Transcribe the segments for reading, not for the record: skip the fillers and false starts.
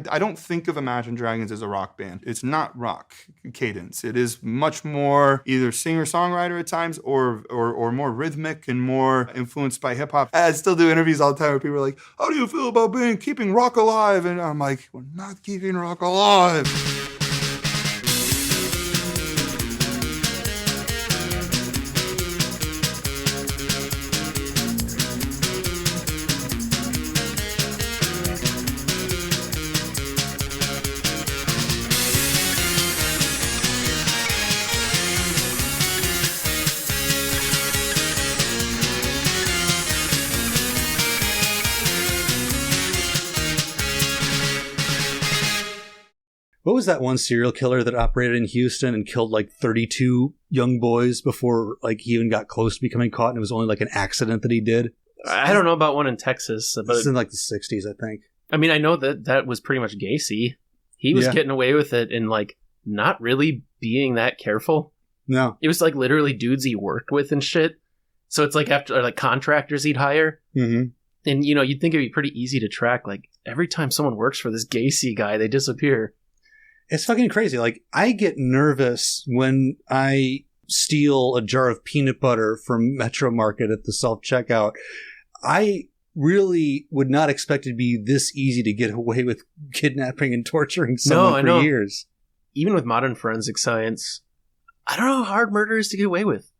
I don't think of Imagine Dragons as a rock band. It's not rock cadence. It is much more either singer-songwriter at times or more rhythmic and more influenced by hip-hop. I still do interviews all the time where people are like, how do you feel about keeping rock alive? And I'm like, we're not keeping rock alive. What was that one serial killer that operated in Houston and killed like 32 young boys before like he even got close to becoming caught, and it was only like an accident that he did? I don't know about one in Texas. But it's in like the 60s, I think. I mean, I know that was pretty much Gacy. He was getting away with it and like not really being that careful. No. It was like literally dudes he worked with and shit. So it's like after like contractors he'd hire. Mm-hmm. And, you'd think it'd be pretty easy to track. Like every time someone works for this Gacy guy, they disappear. It's fucking crazy. Like, I get nervous when I steal a jar of peanut butter from Metro Market at the self-checkout. I really would not expect it to be this easy to get away with kidnapping and torturing someone for years. Even with modern forensic science, I don't know how hard murder is to get away with.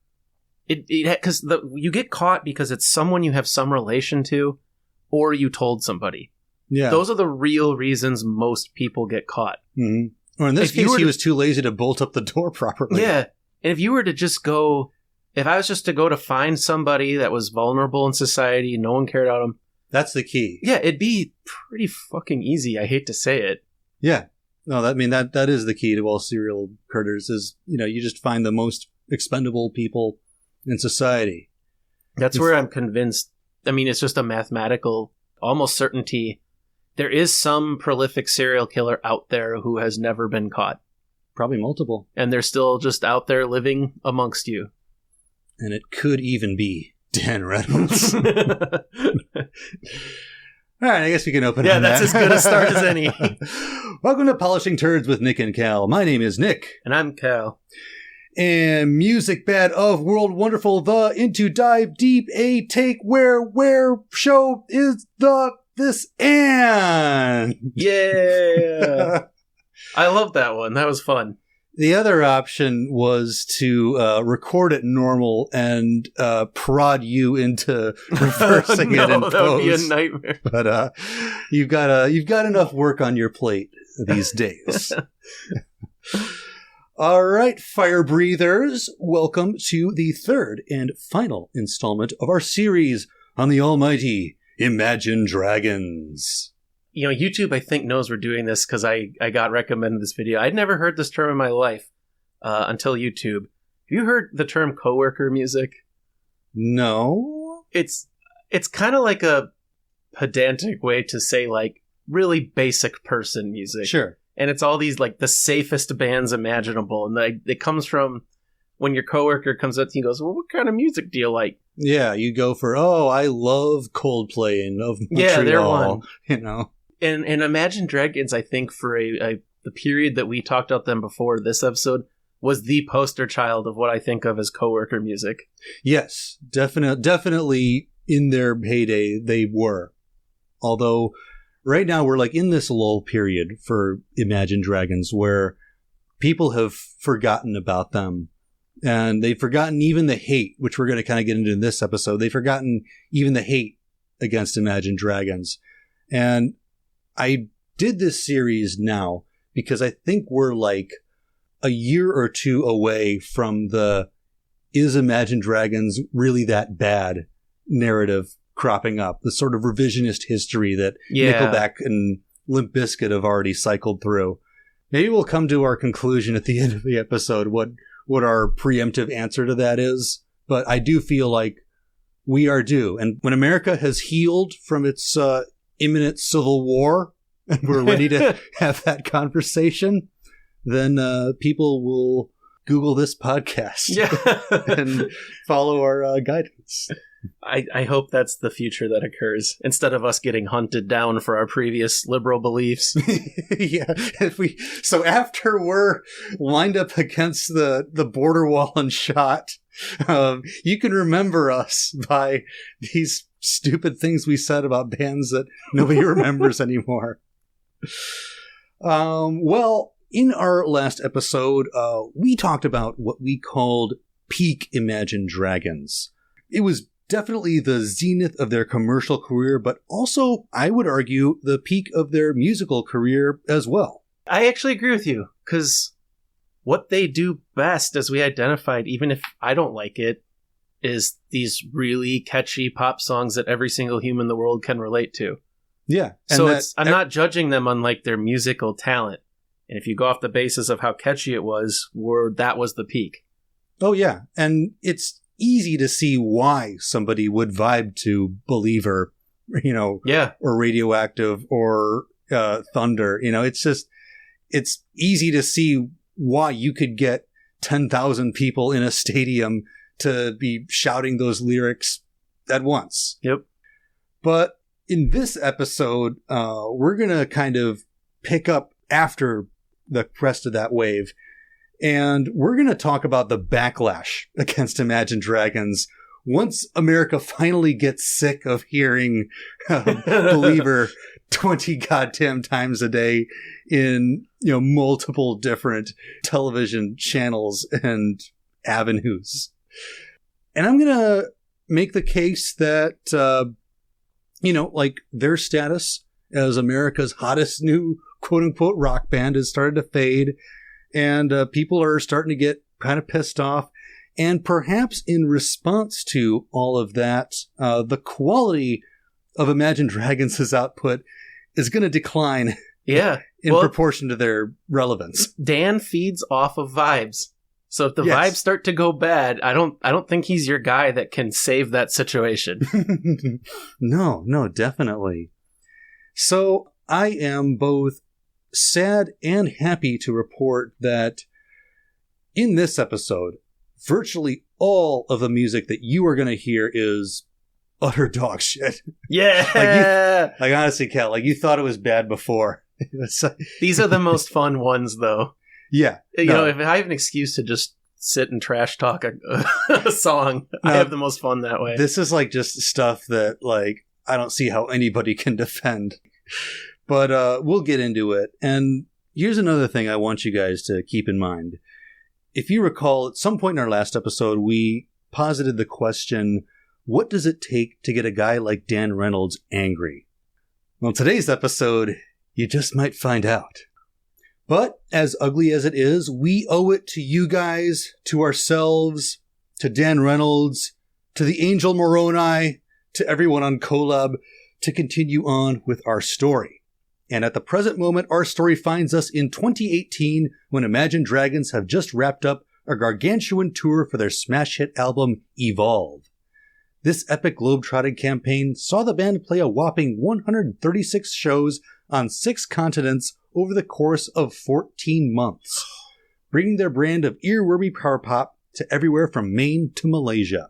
Because you get caught because it's someone you have some relation to, or you told somebody. Yeah. Those are the real reasons most people get caught. Mm-hmm. Or in this case, he was too lazy to bolt up the door properly. Yeah. And if you were to just go, if I was just to go to find somebody that was vulnerable in society, no one cared about them. That's the key. Yeah, it'd be pretty fucking easy. I hate to say it. Yeah. No, that is the key to all serial murders is, you just find the most expendable people in society. That's where I'm convinced. I mean, it's just a mathematical, almost certainty. There is some prolific serial killer out there who has never been caught. Probably multiple. And they're still just out there living amongst you. And it could even be Dan Reynolds. All right, I guess we can open on that. Yeah, that's as good a start as any. Welcome to Polishing Turds with Nick and Cal. My name is Nick. And I'm Cal. And music bad of World Wonderful, the Into Dive Deep, a take where show is this and yeah. I love that one. That was fun. The other option was to record it normal and prod you into reversing it in post. That would be a nightmare. But you've got enough work on your plate these days. All right, fire breathers, welcome to the third and final installment of our series on the almighty Imagine Dragons. YouTube, I think, knows we're doing this because I got recommended this video. I'd never heard this term in my life until YouTube. Have you heard the term coworker music? No. It's kind of like a pedantic way to say, like, really basic person music. Sure. And it's all these, like, the safest bands imaginable. And it comes from when your coworker comes up to you and goes, well, what kind of music do you like? Yeah, you go for, I love Coldplay and of Montreal. Yeah, they're one. And Imagine Dragons, I think, for the period that we talked about them before this episode, was the poster child of what I think of as coworker music. Yes, definitely in their heyday, they were. Although, right now, we're like in this lull period for Imagine Dragons where people have forgotten about them. And they've forgotten even the hate, which we're going to kind of get into in this episode. They've forgotten even the hate against Imagine Dragons. And I did this series now because I think we're like a year or two away from the is Imagine Dragons really that bad narrative cropping up. The sort of revisionist history that Nickelback and Limp Bizkit have already cycled through. Maybe we'll come to our conclusion at the end of the episode what our preemptive answer to that is. But I do feel like we are due. And when America has healed from its imminent civil war and we're ready to have that conversation, then people will Google this podcast and follow our guidance. I hope that's the future that occurs, instead of us getting hunted down for our previous liberal beliefs. Yeah. So after we're lined up against the border wall and shot, you can remember us by these stupid things we said about bands that nobody remembers anymore. Well, in our last episode, we talked about what we called peak Imagine Dragons. It was definitely the zenith of their commercial career, but also, I would argue, the peak of their musical career as well. I actually agree with you, because what they do best, as we identified, even if I don't like it, is these really catchy pop songs that every single human in the world can relate to. Yeah. So I'm not judging them on like their musical talent. And if you go off the basis of how catchy it was, that was the peak. Oh, yeah. And it's easy to see why somebody would vibe to Believer, or Radioactive or Thunder. It's easy to see why you could get 10,000 people in a stadium to be shouting those lyrics at once. Yep. But in this episode, we're going to kind of pick up after the rest of that wave. And we're going to talk about the backlash against Imagine Dragons once America finally gets sick of hearing Believer 20 goddamn times a day in, multiple different television channels and avenues. And I'm going to make the case that, their status as America's hottest new quote-unquote rock band has started to fade. And people are starting to get kind of pissed off. And perhaps in response to all of that, the quality of Imagine Dragons' output is going to decline in proportion to their relevance. Dan feeds off of vibes. So if the vibes start to go bad, I don't think he's your guy that can save that situation. No, definitely. So I am both sad and happy to report that in this episode, virtually all of the music that you are going to hear is utter dog shit. Yeah. Honestly, Cal, you thought it was bad before. These are the most fun ones, though. Yeah. If I have an excuse to just sit and trash talk a song, I have the most fun that way. This is just stuff that I don't see how anybody can defend. But we'll get into it. And here's another thing I want you guys to keep in mind. If you recall, at some point in our last episode, we posited the question, what does it take to get a guy like Dan Reynolds angry? Well, today's episode, you just might find out. But as ugly as it is, we owe it to you guys, to ourselves, to Dan Reynolds, to the Angel Moroni, to everyone on Collab, to continue on with our story. And at the present moment, our story finds us in 2018 when Imagine Dragons have just wrapped up a gargantuan tour for their smash hit album, Evolve. This epic globetrotting campaign saw the band play a whopping 136 shows on 6 continents over the course of 14 months, bringing their brand of earwormy power pop to everywhere from Maine to Malaysia.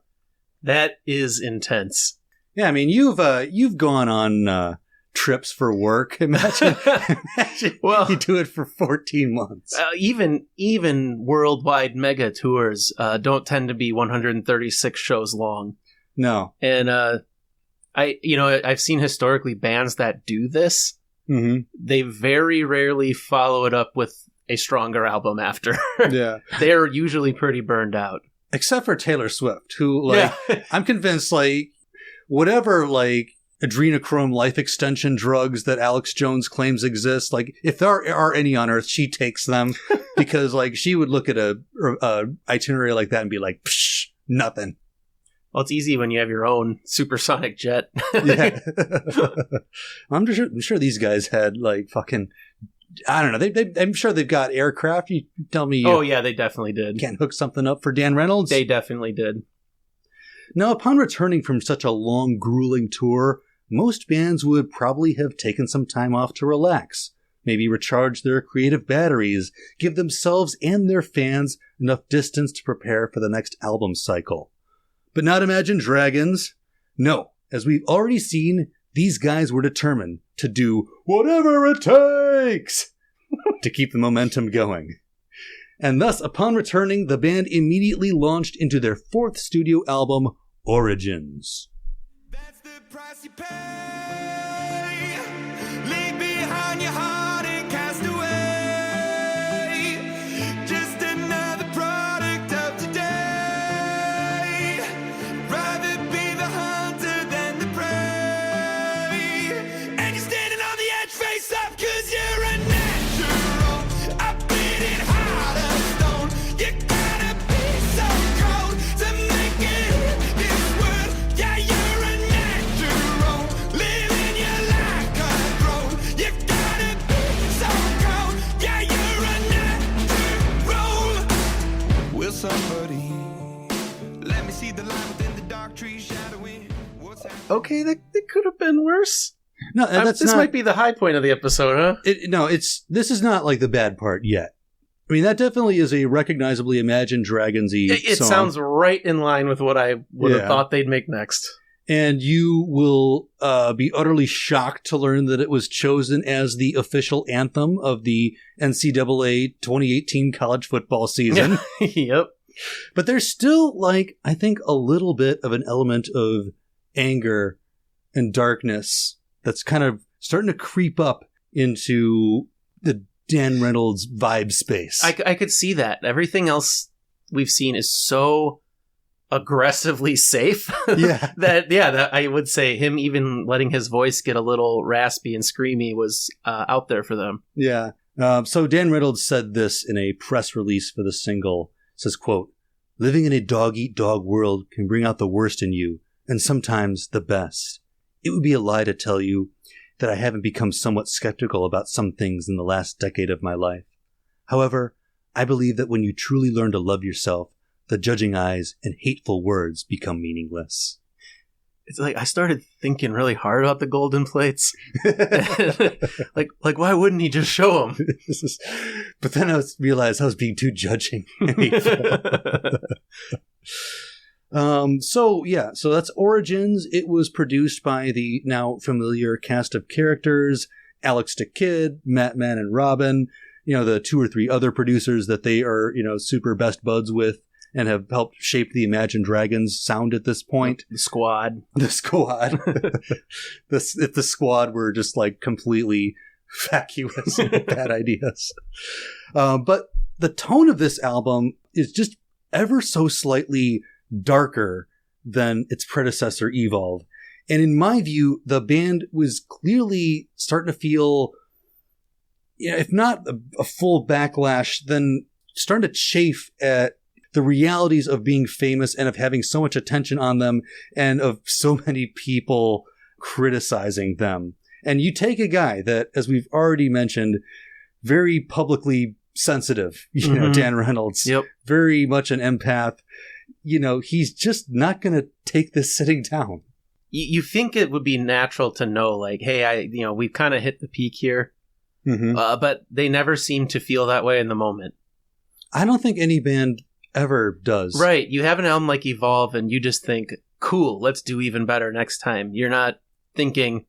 That is intense. Yeah, I mean, you've gone on trips for work. Imagine you do it for 14 months. Even worldwide mega tours don't tend to be 136 shows long. No. And I've seen historically bands that do this. Mm-hmm. They very rarely follow it up with a stronger album after. Yeah. They're usually pretty burned out. Except for Taylor Swift, who I'm convinced whatever adrenochrome life extension drugs that Alex Jones claims exist, if there are any on Earth, she takes them because she would look at a itinerary like that and be like, psh, nothing. Well, it's easy when you have your own supersonic jet. Yeah. I'm sure these guys had fucking, I don't know. I'm sure they've got aircraft. You tell me. Oh yeah, they definitely did. Can't hook something up for Dan Reynolds. They definitely did. Now, upon returning from such a long, grueling tour, most bands would probably have taken some time off to relax, maybe recharge their creative batteries, give themselves and their fans enough distance to prepare for the next album cycle. But not Imagine Dragons. No, as we've already seen, these guys were determined to do whatever it takes to keep the momentum going. And thus, upon returning, the band immediately launched into their fourth studio album, Origins. That's the price you pay. Leave behind your heart and cast away. Just another product of today. Rather be the hunter than the prey. And you're standing on the edge, face up, 'cause you're a natural. A bleeding heart of stone. You gotta be so cold to make it in this world. Yeah, you're a natural. Living your life cutthroat. You gotta be so cold. Yeah, you're a natural. Will somebody let me see the light within the dark trees shadowing? What's happening? Okay, that could have been worse. No, that's This not, might be the high point of the episode, huh? this is not like the bad part yet. I mean, that definitely is a recognizably Imagine Dragons-y It song. sounds right in line with what I would have thought they'd make next. And you will be utterly shocked to learn that it was chosen as the official anthem of the NCAA 2018 college football season. Yep. But there's still, like, I think a little bit of an element of anger and darkness that's kind of starting to creep up into the Dan Reynolds vibe space. I could see that. Everything else we've seen is so aggressively safe Yeah. that I would say him even letting his voice get a little raspy and screamy was out there for them. Yeah. So Dan Reynolds said this in a press release for the single. It says, quote, "Living in a dog-eat-dog world can bring out the worst in you, and sometimes the best. It would be a lie to tell you that I haven't become somewhat skeptical about some things in the last decade of my life. However, I believe that when you truly learn to love yourself, the judging eyes and hateful words become meaningless." It's like I started thinking really hard about the golden plates. like why wouldn't he just show them? But then I realized I was being too judging. So that's Origins. It was produced by the now familiar cast of characters: Alex the Kid, Matt Man and Robin, the 2 or 3 other producers that they are, super best buds with and have helped shape the Imagine Dragons sound at this point. The squad. The squad. If the squad were just like completely vacuous and bad ideas. But the tone of this album is just ever so slightly darker than its predecessor, Evolve. And in my view, the band was clearly starting to feel, if not a full backlash, then starting to chafe at the realities of being famous and of having so much attention on them and of so many people criticizing them. And you take a guy that, as we've already mentioned, very publicly sensitive, Dan Reynolds, Yep. very much an empath. He's just not going to take this sitting down. You think it would be natural to know, like, hey, we've kind of hit the peak here, but they never seem to feel that way in the moment. I don't think any band ever does. Right. You have an album like Evolve and you just think, cool, let's do even better next time. You're not thinking,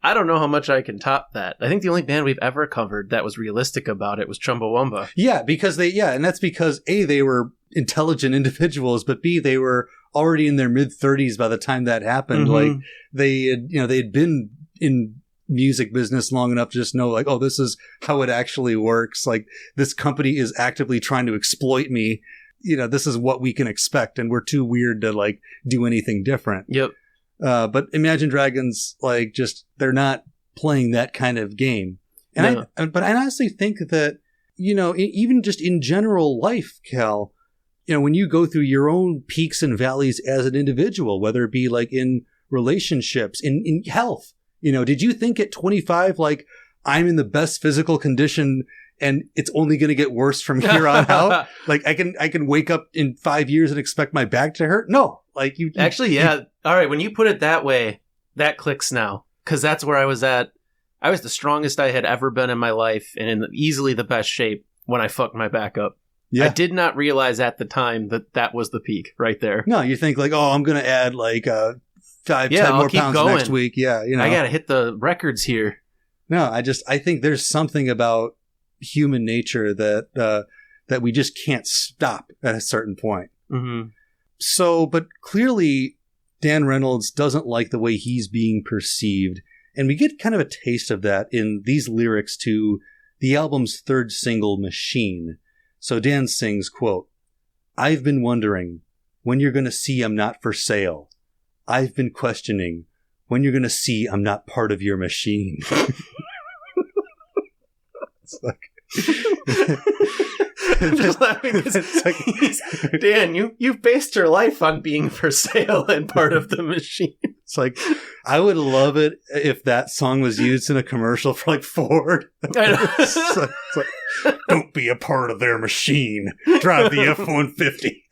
I don't know how much I can top that. I think the only band we've ever covered that was realistic about it was Chumbawamba. Yeah, because and that's because A, they were intelligent individuals, but B, they were already in their mid-30s by the time that happened. Mm-hmm. Like they'd been in music business long enough to just know, like, oh, this is how it actually works. Like, this company is actively trying to exploit me. This is what we can expect, and we're too weird to like do anything different. Yep. But Imagine Dragons, like, just they're not playing that kind of game. And No. But I honestly think that even just in general life, Cal, when you go through your own peaks and valleys as an individual, whether it be like in relationships, in health, did you think at 25, like, I'm in the best physical condition and it's only going to get worse from here on out? Like, I can wake up in 5 years and expect my back to hurt? No. Like, you Actually, yeah. All right. When you put it that way, that clicks now. Because that's where I was at. I was the strongest I had ever been in my life and in easily the best shape when I fucked my back up. Yeah. I did not realize at the time that was the peak right there. No, you think like, oh, I'm going to add like 10 I'll more keep pounds going. next week. Yeah, you know. I gotta hit the records here. No, I think there's something about human nature that we just can't stop at a certain point. Mm-hmm. So, but clearly Dan Reynolds doesn't like the way he's being perceived. And we get kind of a taste of that in these lyrics to the album's third single, Machine. So Dan sings, quote, "I've been wondering when you're going to see I'm not for sale. I've been questioning when you're going to see I'm not part of your machine." It's like... Dan, you've based your life on being for sale and part of the machine. It's like, I would love it if that song was used in a commercial for like Ford. I know. It's like, don't be a part of their machine. Drive the F-150.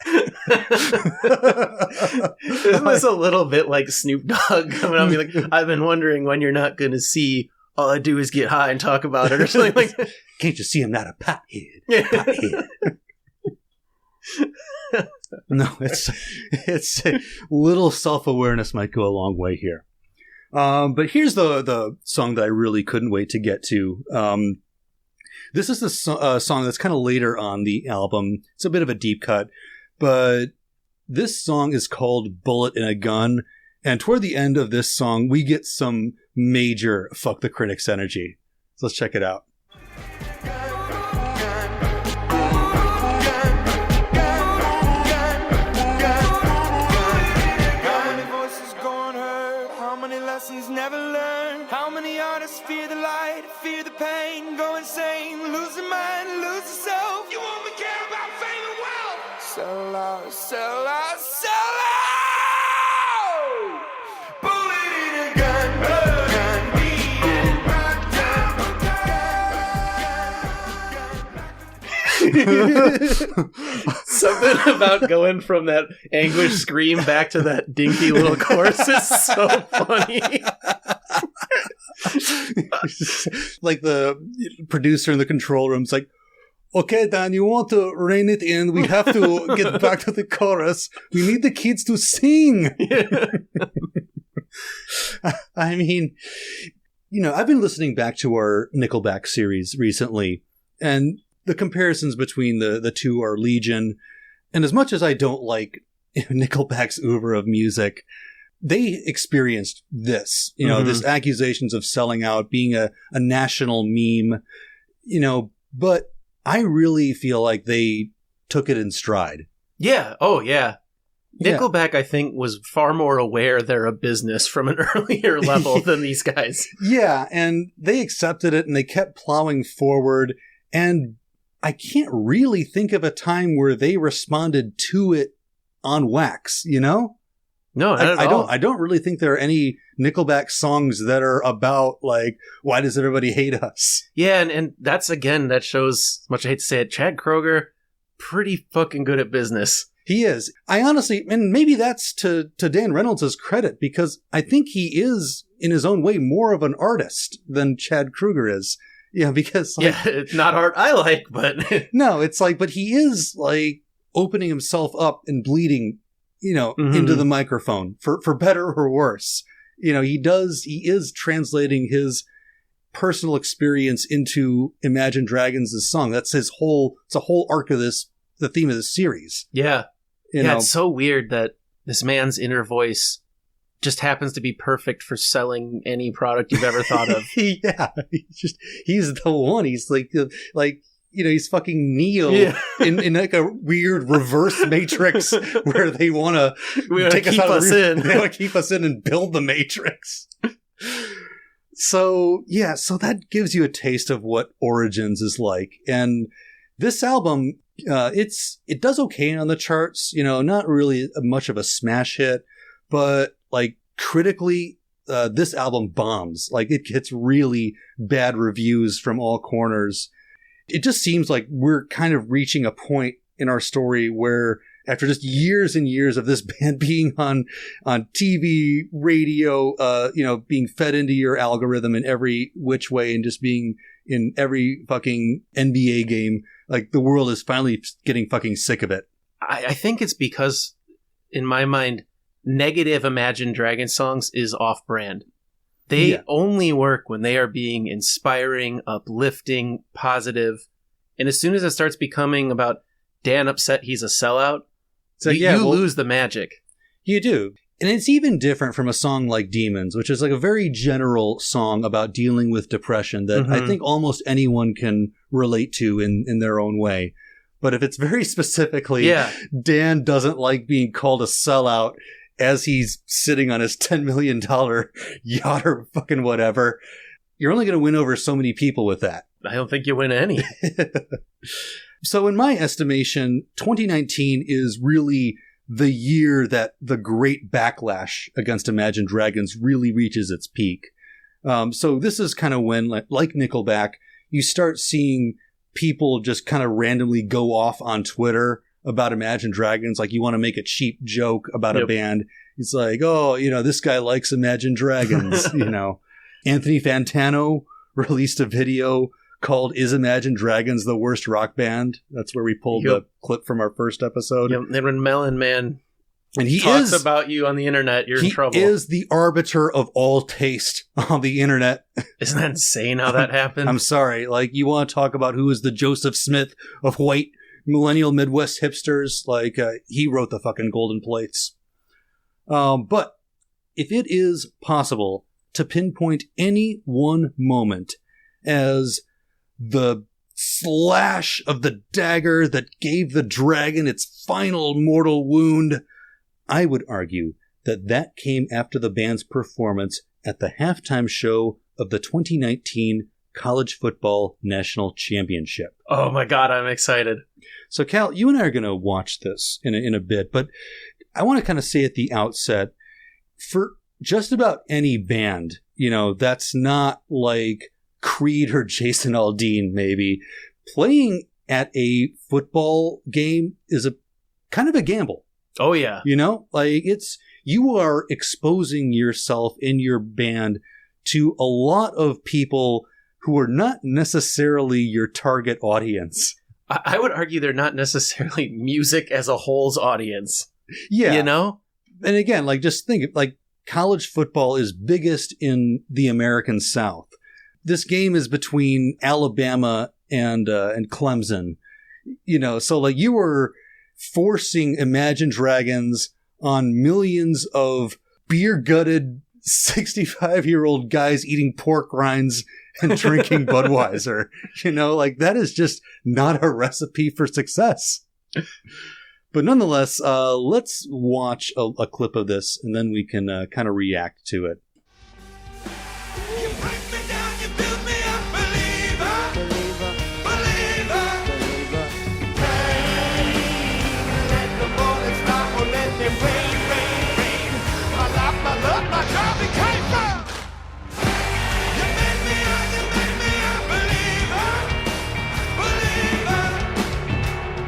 Isn't this a little bit like Snoop Dogg coming out and be like, "I've been wondering when you're not going to see. All I do is get high and talk about it," or something like that. Can't you see I'm not a pothead? Yeah. Pothead. No, it's a little self-awareness might go a long way here. But here's the song that I really couldn't wait to get to. This is the song that's kind of later on the album. It's a bit of a deep cut, but this song is called "Bullet in a Gun." And toward the end of this song, we get some major fuck the critics energy. So let's check it out. Never learn. How many artists fear the light, fear the pain, go insane, lose their mind, lose yourself. You won't care about fame and wealth. Sell out, sell out, sell out. Bullet in a gun, gun, beating my time. Something about going from that anguished scream back to that dinky little chorus is so funny. Like the producer in the control room's like, "Okay, Dan, you want to rein it in. We have to get back to the chorus. We need the kids to sing." I mean, you know, I've been listening back to our Nickelback series recently, and the comparisons between the two are legion. And as much as I don't like Nickelback's oeuvre of music, they experienced this, you know, this accusations of selling out, being a national meme, you know, but I really feel like they took it in stride. Yeah. Oh, yeah. Nickelback, I think, was far more aware they're a business from an earlier level than these guys. Yeah, and they accepted it and they kept plowing forward. And I can't really think of a time where they responded to it on wax, you know? No, not at all. I don't really think there are any Nickelback songs that are about, like, why does everybody hate us? Yeah, and that's, again, that shows, much I hate to say it, Chad Kroeger, pretty fucking good at business. He is. I honestly, and maybe that's to Dan Reynolds' credit, because I think he is, in his own way, more of an artist than Chad Kroeger is. Yeah, because... like, yeah, it's not art I like, but... no, it's like, but he is, like, opening himself up and bleeding, you know, into the microphone, for better or worse. You know, he is translating his personal experience into Imagine Dragons' song. That's it's a whole arc of the theme of this series. Yeah. You know? It's so weird that this man's inner voice just happens to be perfect for selling any product you've ever thought of. Yeah, he's the one. He's like, you know, he's fucking Neo in like a weird reverse Matrix where they want to keep us in. They want to keep us in and build the Matrix. So yeah, so that gives you a taste of what Origins is like, and this album, it does okay on the charts. You know, not really much of a smash hit, but like critically, this album bombs. Like it gets really bad reviews from all corners. It just seems like we're kind of reaching a point in our story where after just years and years of this band being on TV, radio, you know, being fed into your algorithm in every which way and just being in every fucking NBA game, like the world is finally getting fucking sick of it. I think it's because, in my mind, negative Imagine Dragons songs is off-brand. They only work when they are being inspiring, uplifting, positive. And as soon as it starts becoming about Dan upset he's a sellout, So you lose the magic. You do. And it's even different from a song like Demons, which is like a very general song about dealing with depression that I think almost anyone can relate to in their own way. But if it's very specifically, Dan doesn't like being called a sellout as he's sitting on his $10 million yacht or fucking whatever, you're only going to win over so many people with that. I don't think you win any. So in my estimation, 2019 is really the year that the great backlash against Imagine Dragons really reaches its peak. So this is kind of when, like Nickelback, you start seeing people just kind of randomly go off on Twitter about Imagine Dragons. Like you want to make a cheap joke about a band. It's like, oh, this guy likes Imagine Dragons, Anthony Fantano released a video called Is Imagine Dragons the Worst Rock Band? That's where we pulled the clip from our first episode. Yep. And when Melon Man and he talks about you on the internet, you're in trouble. He is the arbiter of all taste on the internet. Isn't that insane how that happened? I'm sorry. Like, you want to talk about who is the Joseph Smith of white millennial Midwest hipsters? Like, he wrote the fucking Golden Plates. But if it is possible to pinpoint any one moment as the slash of the dagger that gave the dragon its final mortal wound, I would argue that came after the band's performance at the halftime show of the 2019 College Football National Championship. Oh my God, I'm excited. So Cal, you and I are going to watch this in a bit, but I want to kind of say at the outset, for just about any band, that's not like Creed or Jason Aldean, maybe, playing at a football game is a kind of a gamble. Oh yeah. Like you are exposing yourself in your band to a lot of people who are not necessarily your target audience. I would argue they're not necessarily music as a whole's audience. Yeah. And again, like just think, like college football is biggest in the American South. This game is between Alabama and Clemson, so like you were forcing Imagine Dragons on millions of beer-gutted 65-year-old guys eating pork rinds and drinking Budweiser. Like that is just not a recipe for success. But nonetheless, let's watch a clip of this and then we can kind of react to it. You break me down, you build me up, believer, believer, believer. Hey, let the bullets stop or let them rain, rain, rain. My life, my love, my job became fun. You made me a believer, believer.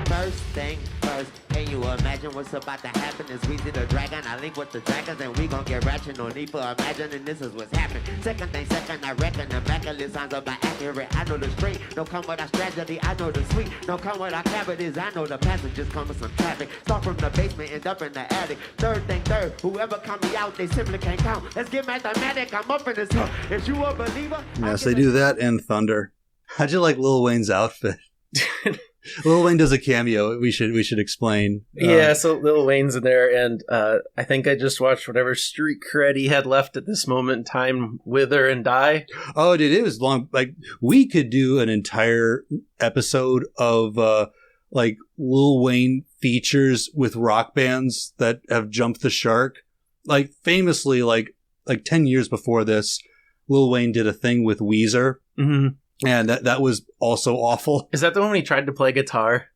First thing first, can you imagine what's about to happen? Is we see the dragon, I link with the dragons, and we gon' get ratchet. No need for imagining, this is what's happening. Second thing second, I reckon immaculate signs of my accurate. I know the straight, don't come without strategy. I know the sweet, don't come without cavities. I know the passengers come with some traffic. Start from the basement, end up in the attic. Third thing third, whoever count me out, they simply can't count. Let's get mathematic, I'm up in this hook. If you a believer, Yes, they do that and Thunder. How'd you like Lil Wayne's outfit? Lil Wayne does a cameo. We should explain. Yeah, so Lil Wayne's in there, and I think I just watched whatever street cred he had left at this moment in time wither and die. Oh, dude, it was long. Like we could do an entire episode of like Lil Wayne features with rock bands that have jumped the shark. Like famously, like 10 years before this, Lil Wayne did a thing with Weezer. Mm-hmm. And that was also awful. Is that the one when he tried to play guitar?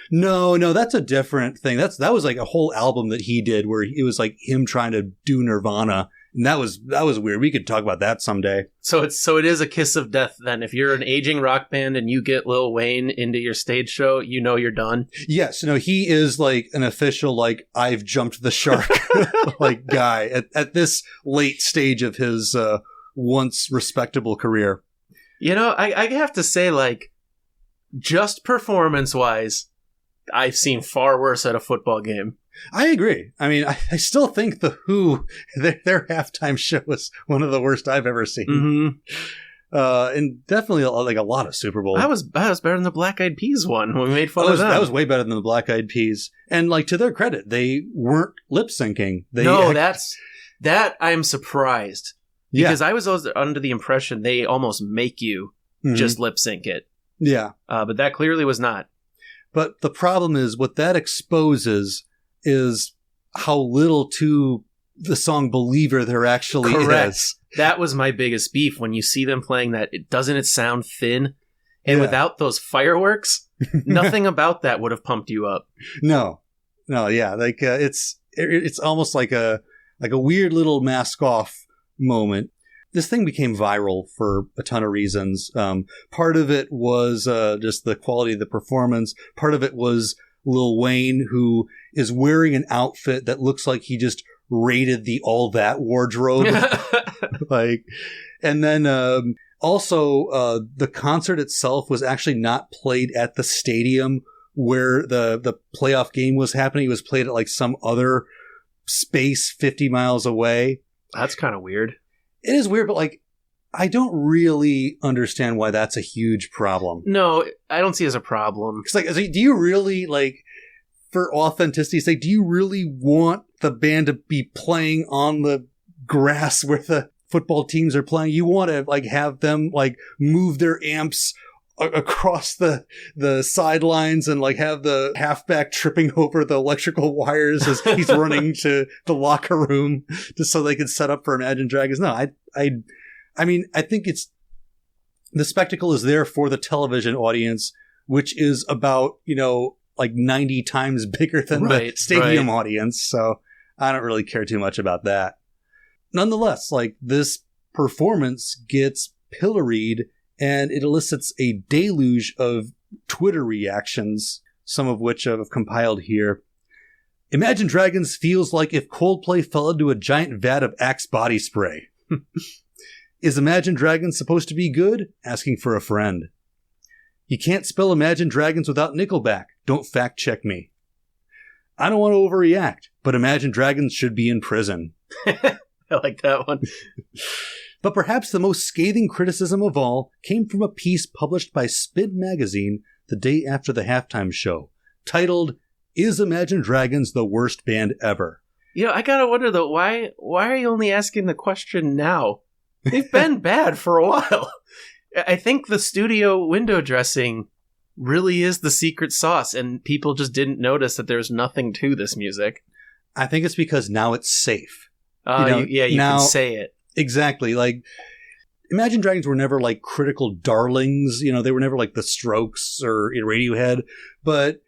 No, that's a different thing. That was like a whole album that he did where it was like him trying to do Nirvana. And that was weird. We could talk about that someday. So it is a kiss of death then. If you're an aging rock band and you get Lil Wayne into your stage show, you're done. Yes, no, he is like an official like I've jumped the shark like guy at this late stage of his once respectable career. I have to say, like, just performance-wise, I've seen far worse at a football game. I agree. I mean, I still think The Who, their halftime show was one of the worst I've ever seen. Mm-hmm. And definitely like a lot of Super Bowl. That was better than the Black Eyed Peas one when we made fun of them. That was way better than the Black Eyed Peas. And like to their credit, they weren't lip syncing. That I'm surprised. Because I was always under the impression they almost make you just lip sync it. Yeah. But that clearly was not. But the problem is what that exposes is how little to the song Believer there actually is. That was my biggest beef when you see them playing that. Doesn't it sound thin? And without those fireworks, nothing about that would have pumped you up. No, yeah. Like it's almost like a weird little mask off moment. This thing became viral for a ton of reasons. Part of it was just the quality of the performance. Part of it was Lil Wayne, who is wearing an outfit that looks like he just raided the All That wardrobe. And then also the concert itself was actually not played at the stadium where the playoff game was happening. It was played at like some other space 50 miles away. That's kind of weird. It is weird, but like, I don't really understand why that's a huge problem. No, I don't see it as a problem. It's like, do you really, like, for authenticity's sake, do you really want the band to be playing on the grass where the football teams are playing? You want to, like, have them, like, move their amps across the sidelines and, like, have the halfback tripping over the electrical wires as he's running to the locker room just so they can set up for Imagine Dragons. No, I mean, I think the spectacle is there for the television audience, which is about, like 90 times bigger than the stadium audience. So I don't really care too much about that. Nonetheless, like, this performance gets pilloried and it elicits a deluge of Twitter reactions, some of which I've compiled here. Imagine Dragons feels like if Coldplay fell into a giant vat of Axe body spray. Is Imagine Dragons supposed to be good? Asking for a friend. You can't spell Imagine Dragons without Nickelback. Don't fact check me. I don't want to overreact, but Imagine Dragons should be in prison. I like that one. But perhaps the most scathing criticism of all came from a piece published by Spin magazine the day after the halftime show, titled, Is Imagine Dragons the Worst Band Ever? I gotta wonder, though, why are you only asking the question now? They've been bad for a while. I think the studio window dressing really is the secret sauce, and people just didn't notice that there's nothing to this music. I think it's because now it's safe. You can say it. Exactly. Like, Imagine Dragons were never like critical darlings. They were never like the Strokes or Radiohead. But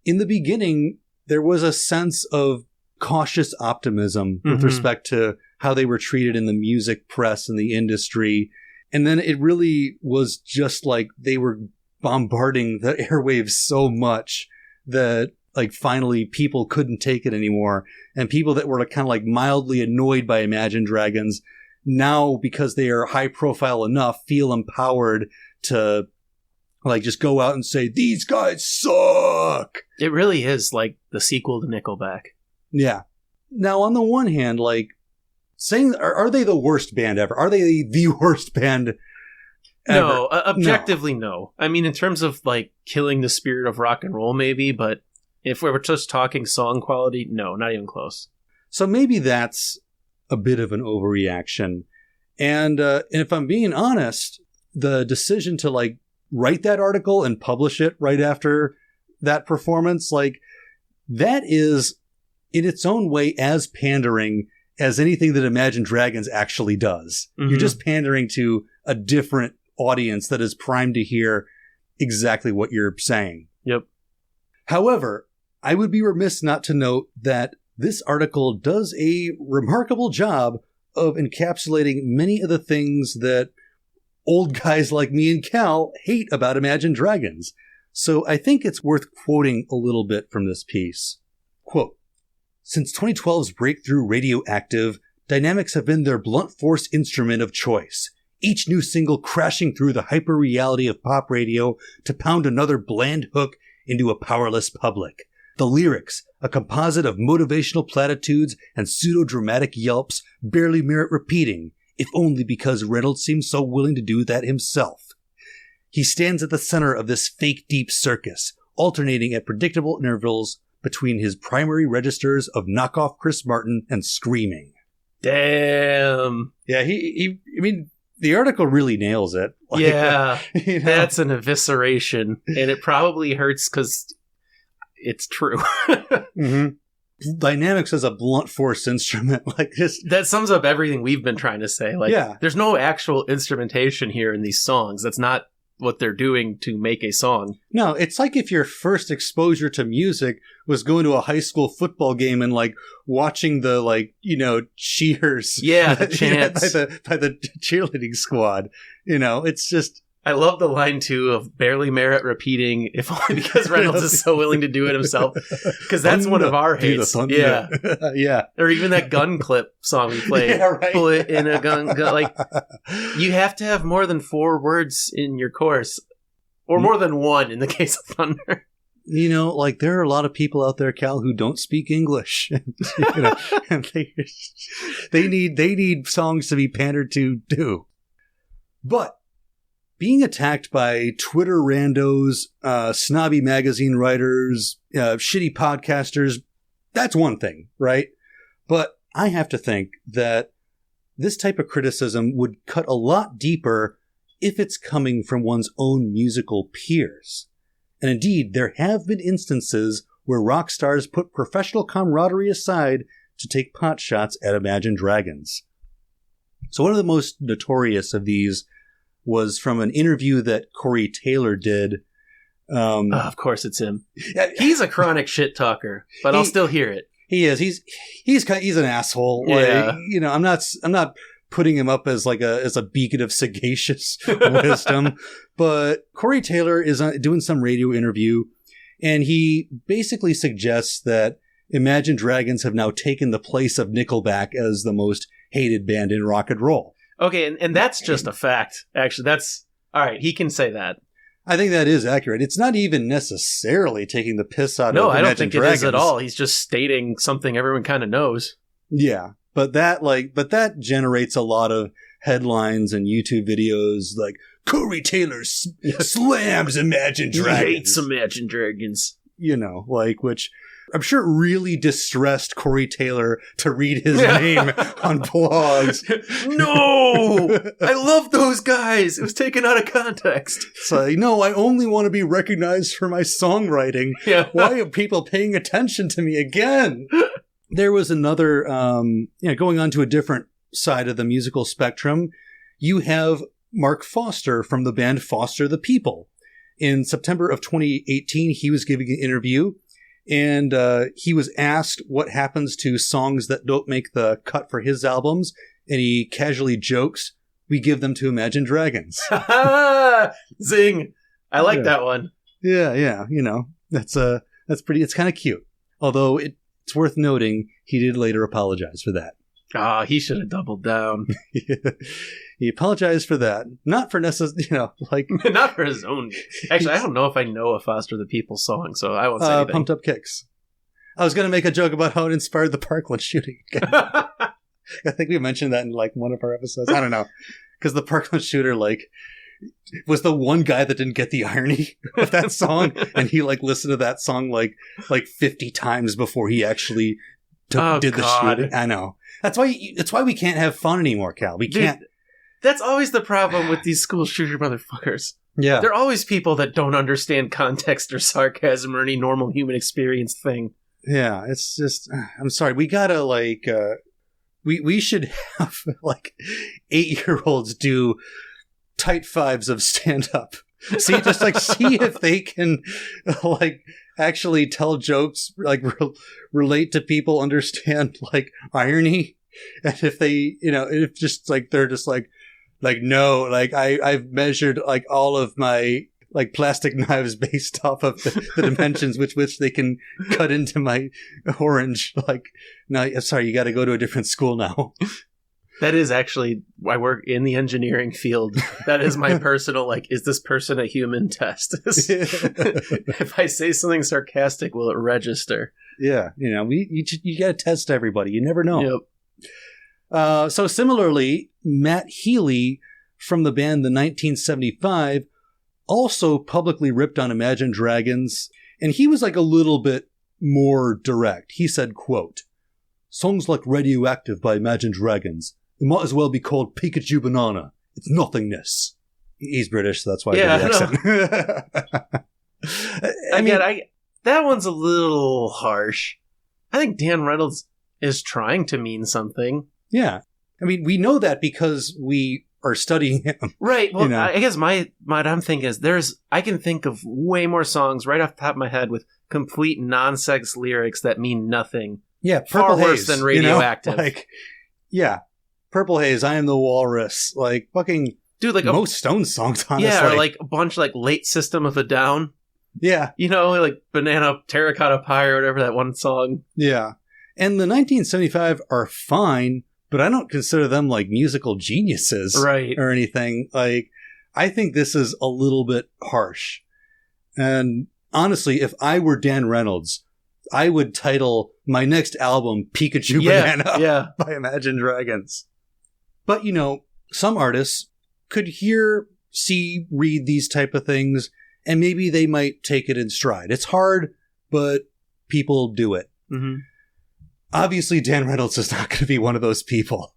in the beginning, there was a sense of cautious optimism with respect to how they were treated in the music press and the industry. And then it really was just like they were bombarding the airwaves so much that like finally people couldn't take it anymore. And people that were kind of like mildly annoyed by Imagine Dragons now, because they are high profile enough, feel empowered to like just go out and say, these guys suck. It really is like the sequel to Nickelback. Yeah. Now, on the one hand, like, saying, are they the worst band ever? Are they the worst band ever? No, objectively, no. I mean, in terms of, like, killing the spirit of rock and roll, maybe, but if we were just talking song quality, no, not even close. So maybe that's a bit of an overreaction. And if I'm being honest, the decision to, like, write that article and publish it right after that performance, like, that is, in its own way, as pandering as anything that Imagine Dragons actually does. Mm-hmm. You're just pandering to a different audience that is primed to hear exactly what you're saying. Yep. However, I would be remiss not to note that this article does a remarkable job of encapsulating many of the things that old guys like me and Cal hate about Imagine Dragons. So I think it's worth quoting a little bit from this piece. Quote, since 2012's breakthrough Radioactive, dynamics have been their blunt force instrument of choice. Each new single crashing through the hyper-reality of pop radio to pound another bland hook into a powerless public. The lyrics, a composite of motivational platitudes and pseudo-dramatic yelps, barely merit repeating, if only because Reynolds seems so willing to do that himself. He stands at the center of this fake deep circus, alternating at predictable intervals between his primary registers of knockoff Chris Martin and screaming. Damn. Yeah, I mean, the article really nails it. Like, yeah, you know? That's an evisceration, and it probably hurts because it's true. Mm-hmm. Dynamics as a blunt force instrument like this. That sums up everything we've been trying to say. Like, Yeah. there's no actual instrumentation here in these songs. That's not what they're doing to make a song. No, it's like if your first exposure to music was going to a high school football game and like watching the like, you know, cheers. Yeah, the chants. by the cheerleading squad. You know, it's just I love the line, too, of barely merit repeating, if only because Reynolds is so willing to do it himself. Because that's one of our hates. Yeah. Yeah. Or even that gun clip song we played. Yeah, right. Bullet in a gun. Like, you have to have more than 4 words in your chorus. Or more than 1 in the case of Thunder. You know, like there are a lot of people out there, Cal, who don't speak English. You know, and they need songs to be pandered to too. But being attacked by Twitter randos, snobby magazine writers, shitty podcasters, that's one thing, right? But I have to think that this type of criticism would cut a lot deeper if it's coming from one's own musical peers. And indeed, there have been instances where rock stars put professional camaraderie aside to take pot shots at Imagine Dragons. So one of the most notorious of these was from an interview that Corey Taylor did. Of course it's him. He's a chronic shit talker, but I'll still hear it. He is. He's an asshole. Yeah. Like, you know, I'm not putting him up as like as a beacon of sagacious wisdom, but Corey Taylor is doing some radio interview, and he basically suggests that Imagine Dragons have now taken the place of Nickelback as the most hated band in rock and roll. Okay, and that's just a fact. Actually, that's... All right, he can say that. I think that is accurate. It's not even necessarily taking the piss out of No, Imagine I don't think Dragons. it is at all. He's just stating something everyone kind of knows. Yeah, but that generates a lot of headlines and YouTube videos like Corey Taylor slams Imagine Dragons. He hates Imagine Dragons. You know, like, which I'm sure really distressed Corey Taylor to read his name on blogs. No! I love those guys! It was taken out of context. It's like, no, I only want to be recognized for my songwriting. Yeah. Why are people paying attention to me again? There was another, going on to a different side of the musical spectrum. You have Mark Foster from the band Foster the People. In September of 2018, he was giving an interview. And he was asked what happens to songs that don't make the cut for his albums. And he casually jokes, we give them to Imagine Dragons. Zing! I like that one. Yeah. You know, that's pretty, it's kind of cute. Although it's worth noting, he did later apologize for that. Ah, he should have doubled down. He apologized for that. Not for necessarily, like... Not for his own... Actually, I don't know if I know a Foster the People song, so I won't say anything. Pumped Up Kicks. I was going to make a joke about how it inspired the Parkland shooting. I think we mentioned that in like one of our episodes. I don't know. Because the Parkland shooter, like, was the one guy that didn't get the irony of that song. And he, like, listened to that song, like 50 times before he actually did the shooting. I know. That's why we can't have fun anymore, Cal. We can't. Dude, that's always the problem with these school shooter motherfuckers. Yeah. They're always people that don't understand context or sarcasm or any normal human experience thing. Yeah, it's just, I'm sorry. We gotta, like, we should have, like, 8-year-olds do tight fives of stand-up. See if they can, like, actually tell jokes, like, relate to people, understand, like, irony. And if they, if just, like, they're just, like, no, like, I've measured, like, all of my, like, plastic knives based off of the dimensions which they can cut into my orange. Like, no, I'm sorry, you got to go to a different school now. That is actually, I work in the engineering field. That is my personal, like, is this person a human test? If I say something sarcastic, will it register? Yeah, you got to test everybody. You never know. Yep. So similarly, Matt Healy from the band The 1975 also publicly ripped on Imagine Dragons, and he was like a little bit more direct. He said, quote, "Songs like Radioactive by Imagine Dragons, it might as well be called Pikachu Banana. It's nothingness." He's British, so that's why I did the accent. I mean, that one's a little harsh. I think Dan Reynolds is trying to mean something. Yeah. I mean, we know that because we are studying him. Right. Well, I guess what I'm thinking is I can think of way more songs right off the top of my head with complete non-sex lyrics that mean nothing. Yeah, far Purple worse Haze, than Radioactive. Purple Haze, I Am the Walrus, like fucking dude, like most Stones songs, honestly. Yeah, or like a bunch like late System of a Down. Yeah. Like Banana Terracotta Pie or whatever, that one song. Yeah. And the 1975 are fine, but I don't consider them like musical geniuses or anything. Like, I think this is a little bit harsh. And honestly, if I were Dan Reynolds, I would title my next album Pikachu Banana by Imagine Dragons. But, some artists could hear, see, read these type of things, and maybe they might take it in stride. It's hard, but people do it. Mm-hmm. Obviously, Dan Reynolds is not going to be one of those people.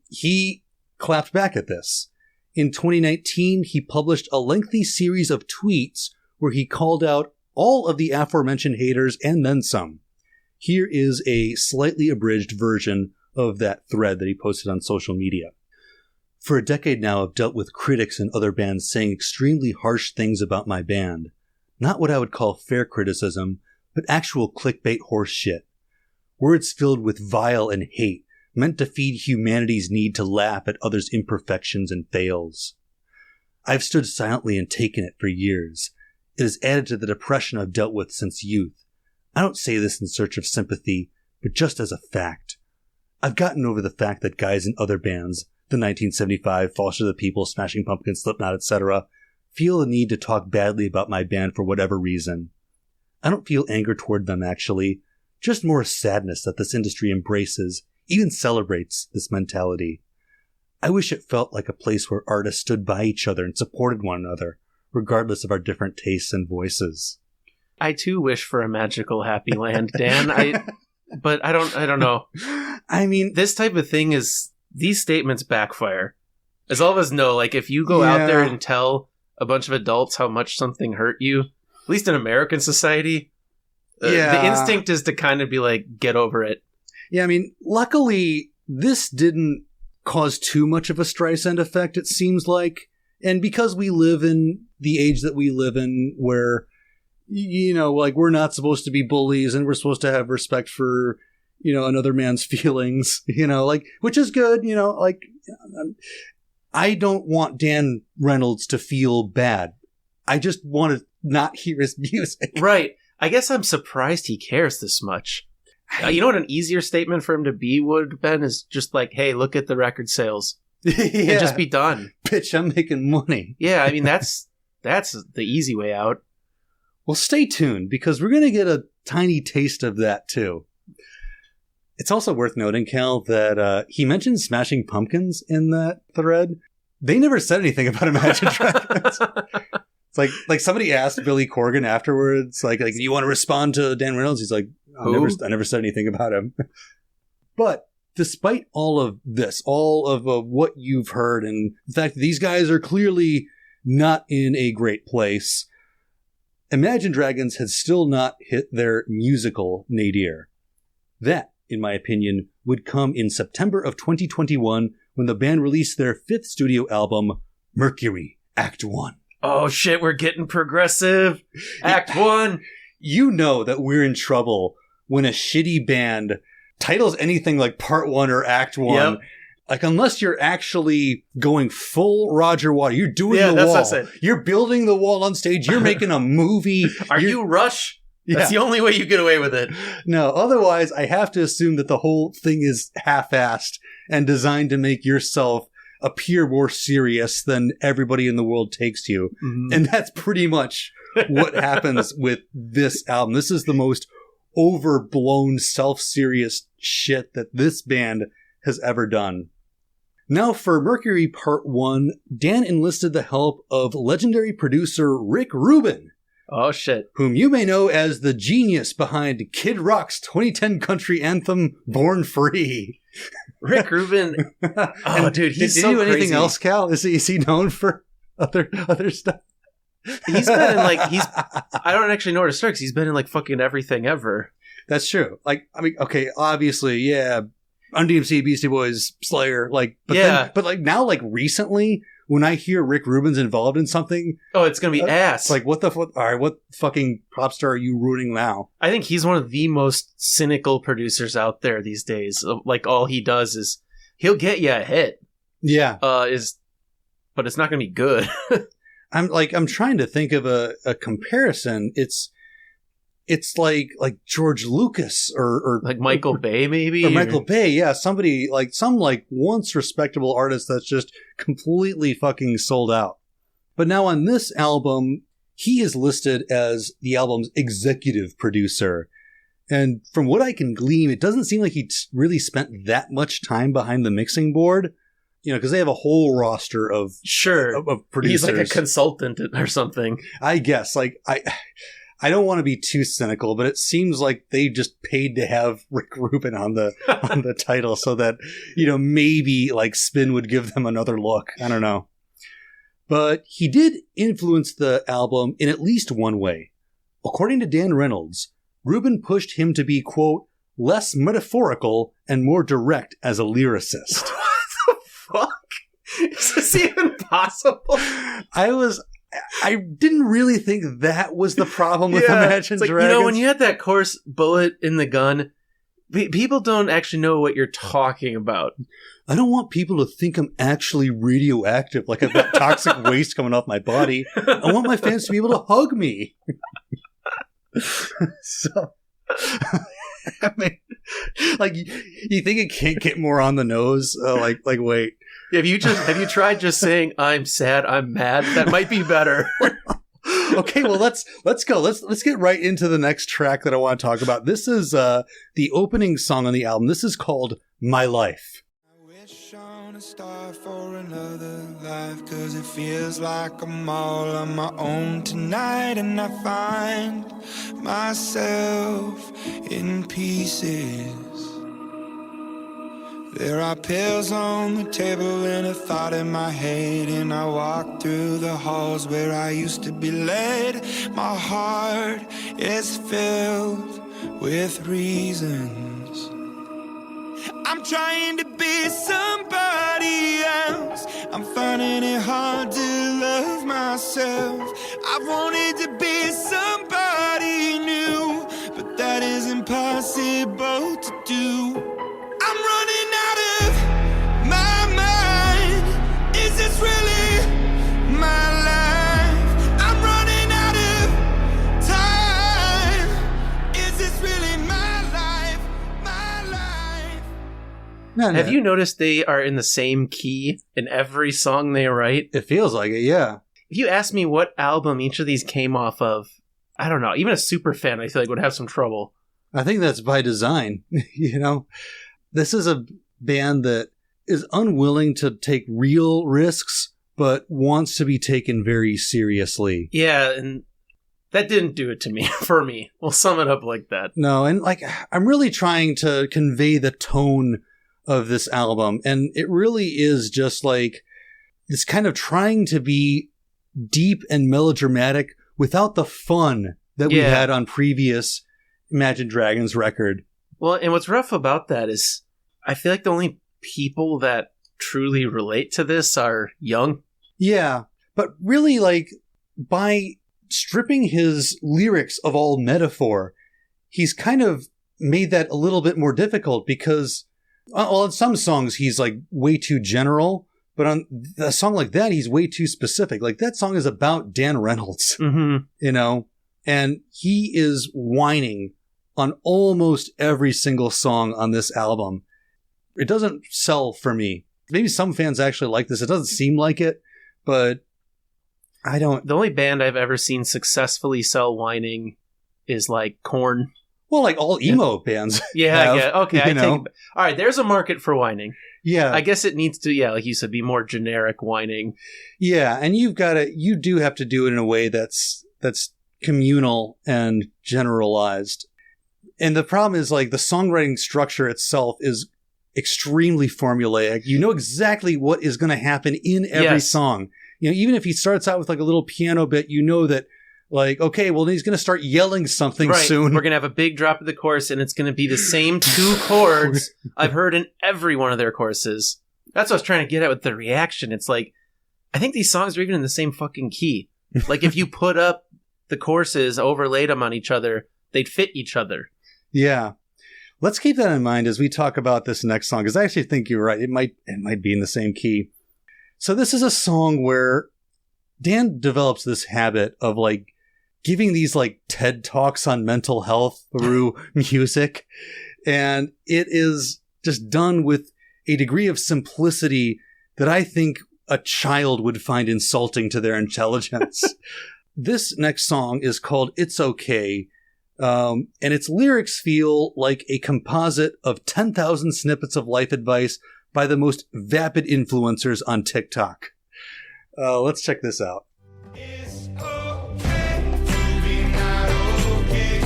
He clapped back at this. In 2019, he published a lengthy series of tweets where he called out all of the aforementioned haters and then some. Here is a slightly abridged version of that thread that he posted on social media. "For a decade now, I've dealt with critics and other bands saying extremely harsh things about my band. Not what I would call fair criticism, but actual clickbait horse shit. Words filled with vile and hate, meant to feed humanity's need to laugh at others' imperfections and fails. I've stood silently and taken it for years. It has added to the depression I've dealt with since youth. I don't say this in search of sympathy, but just as a fact. I've gotten over the fact that guys in other bands, the 1975, Foster the People, Smashing Pumpkins, Slipknot, etc., feel the need to talk badly about my band for whatever reason. I don't feel anger toward them, actually. Just more sadness that this industry embraces, even celebrates, this mentality. I wish it felt like a place where artists stood by each other and supported one another, regardless of our different tastes and voices." I too wish for a magical happy land, Dan. But I don't know. I mean, this type of thing these statements backfire. As all of us know, like if you go out there and tell a bunch of adults how much something hurt you, at least in American society, the instinct is to kind of be like, get over it. Yeah, I mean, luckily, this didn't cause too much of a Streisand effect, it seems like. And because we live in the age that we live in where, like we're not supposed to be bullies and we're supposed to have respect for, another man's feelings, which is good, I don't want Dan Reynolds to feel bad. I just want to not hear his music. Right. I guess I'm surprised he cares this much. You know what an easier statement for him to be would have been is just like, hey, look at the record sales. And just be done. Bitch, I'm making money. Yeah, I mean, that's the easy way out. Well, stay tuned, because we're going to get a tiny taste of that, too. It's also worth noting, Cal, that he mentioned Smashing Pumpkins in that thread. They never said anything about Imagine Dragons. It's like somebody asked Billy Corgan afterwards, like, do you want to respond to Dan Reynolds? He's like, I never said anything about him. But despite all of this, all of what you've heard, and the fact that these guys are clearly not in a great place, Imagine Dragons has still not hit their musical nadir. That, in my opinion, would come in September of 2021 when the band released their 5th studio album, Mercury, Act 1. Oh shit, we're getting progressive. Act 1. You know that we're in trouble when a shitty band titles anything like Part 1 or Act 1. Yep. Like, unless you're actually going full Roger Waters, you're doing the wall. What I said. You're building the wall on stage. You're making a movie. Are you Rush? That's the only way you get away with it. No, otherwise I have to assume that the whole thing is half-assed and designed to make yourself appear more serious than everybody in the world takes you. Mhm. And that's pretty much what happens with this album. This is the most overblown, self-serious shit that this band has ever done. Now for Mercury Part 1, Dan enlisted the help of legendary producer Rick Rubin, Oh, shit. whom you may know as the genius behind Kid Rock's 2010 country anthem, Born Free. Rick Rubin. Oh, dude, he's did so he do anything crazy. else, Cal? Is he known for other stuff? He's been in I don't actually know where to start because he's been in like fucking everything ever. That's true. Like, I mean, okay, obviously, yeah, Run DMC, Beastie Boys, Slayer, like, but Yeah. but like now, like recently, when I hear Rick Rubin's involved in something, Oh, it's going to be ass. it's like, what the fuck? All right, what fucking pop star are you ruining now? I think he's one of the most cynical producers out there these days. Like, all he does is he'll get you a hit, Yeah, but it's not going to be good. I'm trying to think of a comparison. It's like George Lucas or Like Michael Bay, maybe? or Michael Bay, yeah, somebody like some like once respectable artist that's just completely fucking sold out. But now on this album, he is listed as the album's executive producer. And from what I can glean, it doesn't seem like he really spent that much time behind the mixing board, you know, because they have a whole roster of Sure. of producers. He's like a consultant or something. I guess. Like I don't want to be too cynical, but it seems like they just paid to have Rick Rubin on the on the title so that, you know, maybe like Spin would give them another look. I don't know. But he did influence the album in at least one way. According to Dan Reynolds, Rubin pushed him to be, quote, less metaphorical and more direct as a lyricist. Fuck? Is this even possible? I didn't really think that was the problem with Imagine It's like, Dragons. you know, when you had that coarse bullet in the gun, people don't actually know what you're talking about. I don't want people to think I'm actually radioactive, like I've got toxic waste coming off my body. I want my fans to be able to hug me. So, I mean, like, you think it can't get more on the nose? Like, wait. Have you tried just saying I'm sad, I'm mad? That might be better. Okay, well let's go. Let's get right into the next track that I want to talk about. This is the opening song on the album. This is called My Life. I wish on a star for another life, 'cause it feels like I'm all on my own tonight, and I find myself in pieces. There are pills on the table and a thought in my head, and I walk through the halls where I used to be led. My heart is filled with reasons. I'm trying to be somebody else. I'm finding it hard to love myself. I wanted to be somebody new, but that is impossible to do. I'm running out of my mind. Is this really my life? I'm running out of time. Is this really my life? My life. No. Have you noticed they are in the same key in every song they write? It feels like it, yeah. If you ask me what album each of these came off of, I don't know. Even a super fan, I feel like, would have some trouble. I think that's by design. You know, this is a band that is unwilling to take real risks, but wants to be taken very seriously. Yeah, and that didn't do it to me, for me. We'll sum it up like that. No, and like, I'm really trying to convey the tone of this album, and it really is just like this kind of trying to be deep and melodramatic without the fun that we had on previous Imagine Dragons record. Well, and what's rough about that is I feel like the only people that truly relate to this are young. Yeah, but really, like, by stripping his lyrics of all metaphor, he's kind of made that a little bit more difficult because, well, in some songs he's like way too general, but on a song like that he's way too specific. Like, that song is about Dan Reynolds, Mm-hmm. you know? And he is whining on almost every single song on this album. It doesn't sell for me. Maybe some fans actually like this. It doesn't seem like it, but I don't. The only band I've ever seen successfully sell whining is like Korn. Well, like all emo bands. Yeah, have, okay. I know? take. All right, there's a market for whining. Yeah, I guess it needs to, like you said, be more generic whining. Yeah, and you do have to do it in a way that's communal and generalized. And the problem is, like, the songwriting structure itself is extremely formulaic. You know exactly what is going to happen in every song. You know, even if he starts out with like a little piano bit, you know that, like, okay, well, he's going to start yelling something soon. We're going to have a big drop of the chorus, and it's going to be the same 2 chords I've heard in every one of their choruses. That's what I was trying to get at with the reaction. It's like, I think these songs are even in the same fucking key. Like, if you put up the choruses, overlaid them on each other, they'd fit each other. Yeah. Let's keep that in mind as we talk about this next song, because I actually think you're right. It might be in the same key. So this is a song where Dan develops this habit of, like, giving these, like, TED Talks on mental health through music. And it is just done with a degree of simplicity that I think a child would find insulting to their intelligence. This next song is called It's Okay. And its lyrics feel like a composite of 10,000 snippets of life advice by the most vapid influencers on TikTok. Let's check this out. It's okay to be not okay.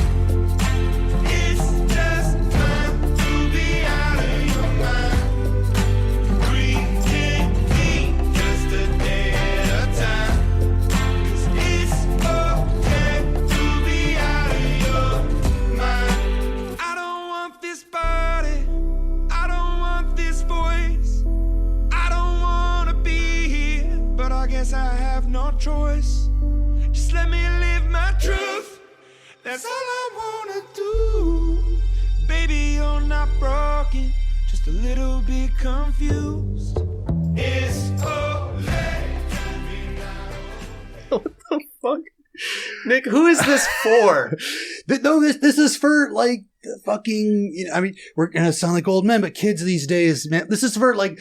It's just fine to be out of your mind. Breathe in, just a day at a time. 'Cause it's okay to be out of your mind. I don't want this body. I don't want this voice. I don't want to be here, but I guess I have no choice. Just let me live my truth. That's all I wanna do. Baby, you're not broken, just a little bit confused. It's okay to be not okay. What the fuck? Nick, who is this for? No, this is for, like, the fucking, you know, I mean, we're going to sound like old men, but kids these days, man, this is for, like,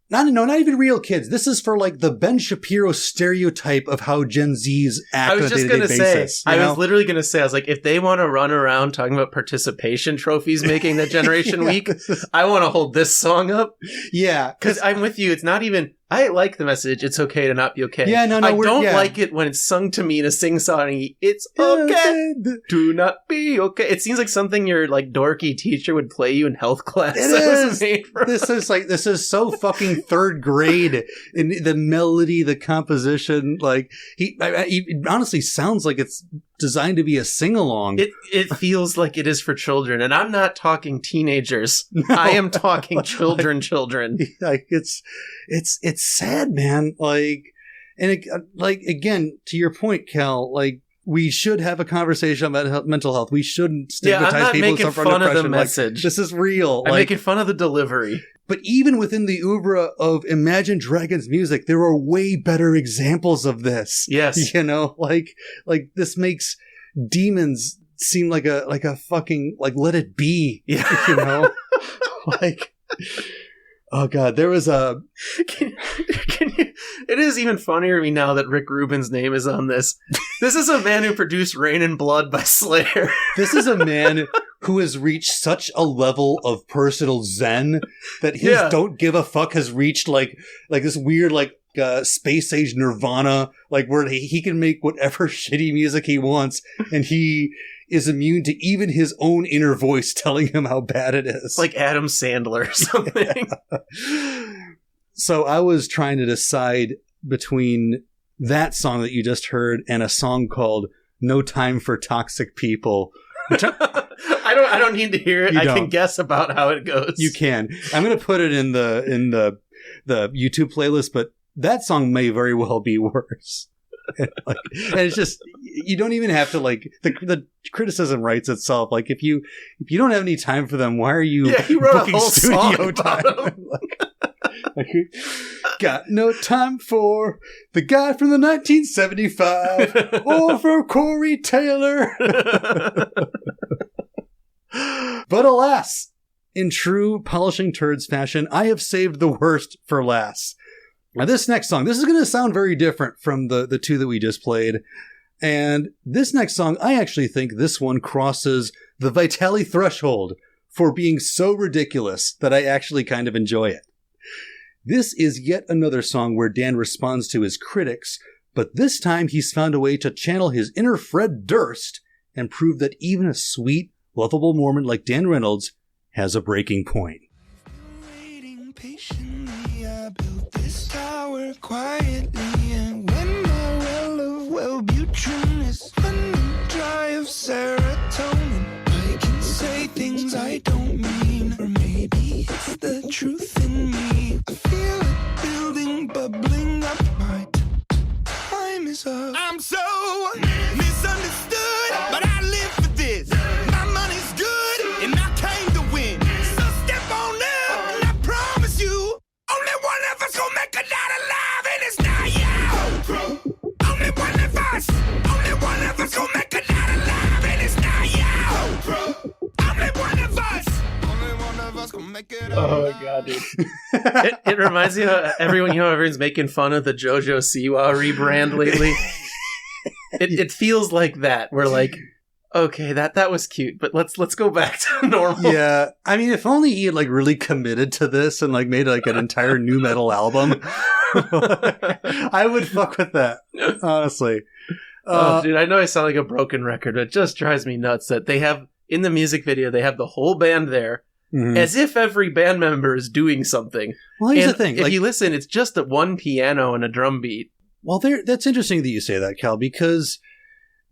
not even real kids. This is for, like, the Ben Shapiro stereotype of how Gen Zs act on a day-to-day basis. I was literally going to say, I was like, if they want to run around talking about participation trophies making the Generation Week, I want to hold this song up. Yeah. Because I'm with you. It's not even, I like the message, it's okay to not be okay. Yeah, no, I don't like it when it's sung to me in a sing-songy, it's okay to not be okay. It seems like something your, like, dorky teacher would play you in health class. It is. This is so fucking third grade. And the melody, the composition, like, it honestly sounds like it's designed to be a sing-along. It feels like it is for children, and I'm not talking teenagers. No. I am talking children. Like, it's sad, man. Like, and it, like, again, to your point, Cal, like, we should have a conversation about mental health. We shouldn't stigmatize people who suffer from depression. I'm not making fun of the message. Like, this is real. I'm making fun of the delivery. But even within the oeuvre of Imagine Dragons music, there are way better examples of this. Yes. You know, like this makes Demons seem like a fucking, like, Let It Be. Yeah. You know? Like, oh God, there was a... Can you, it is even funnier to me now that Rick Rubin's name is on this. This is a man who produced Rain and Blood by Slayer. This is a man who has reached such a level of personal zen that his don't give a fuck has reached like this weird, like, space age nirvana, like, where he can make whatever shitty music he wants, and he is immune to even his own inner voice telling him how bad it is. Like Adam Sandler or something. So I was trying to decide between that song that you just heard and a song called No Time for Toxic People. I don't need to hear it. I can guess about how it goes. You can. I'm going to put it in the YouTube playlist, but that song may very well be worse. And it's just, you don't even have to, like, the criticism writes itself. Like, if you don't have any time for them, why are you he wrote booking a whole studio song time? Got no time for the guy from the 1975 or for Corey Taylor. But alas, in true Polishing Turds fashion, I have saved the worst for last. Now this next song, this is going to sound very different from the two that we just played. And this next song, I actually think this one crosses the Vitali threshold for being so ridiculous that I actually kind of enjoy it. This is yet another song where Dan responds to his critics, but this time he's found a way to channel his inner Fred Durst and prove that even a sweet, lovable Mormon like Dan Reynolds has a breaking point. Waiting patiently, I built this tower quietly, and when my well of Wellbutrin is running dry of serotonin, I can say things I don't mean, or maybe it's the truth in me. I feel it building, bubbling up. My time is up. I'm so misunderstood, but I live for this. My money's good, and I came to win. So step on up, and I promise you, only one of us gon' make it out alive, and it's not you. Only one of us gon' make it out alive, and it's not you. Only one of us gon' make it out Oh alive. my god, dude. It reminds me of everyone's making fun of the JoJo Siwa rebrand lately. It feels like that. We're like, okay, that was cute, but let's go back to normal. Yeah, I mean, if only he had like really committed to this and like made like an entire new metal album, I would fuck with that. Honestly, Oh, dude, I know I sound like a broken record, but it just drives me nuts that they have in the music video they have the whole band there, as if every band member is doing something. Well, here's And the thing: if like, you listen, it's just one piano and a drum beat. well, that's interesting that you say that, Cal, because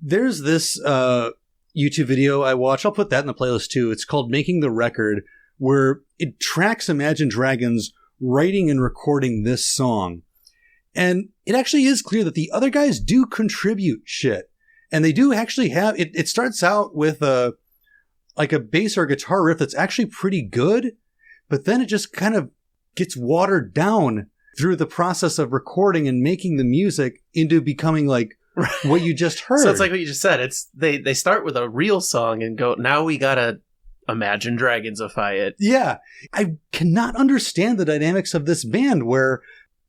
there's this YouTube video I watched. I'll put that in the playlist too. It's called "Making the Record," where it tracks Imagine Dragons writing and recording this song. And it actually is clear that the other guys do contribute shit. And they do actually have, it starts out with a bass or guitar riff that's actually pretty good, but then it just kind of gets watered down through the process of recording and making the music into becoming like what you just heard. So it's like what you just said. It's they start with a real song and go, now we gotta Imagine Dragonsify it. Yeah. I cannot understand the dynamics of this band where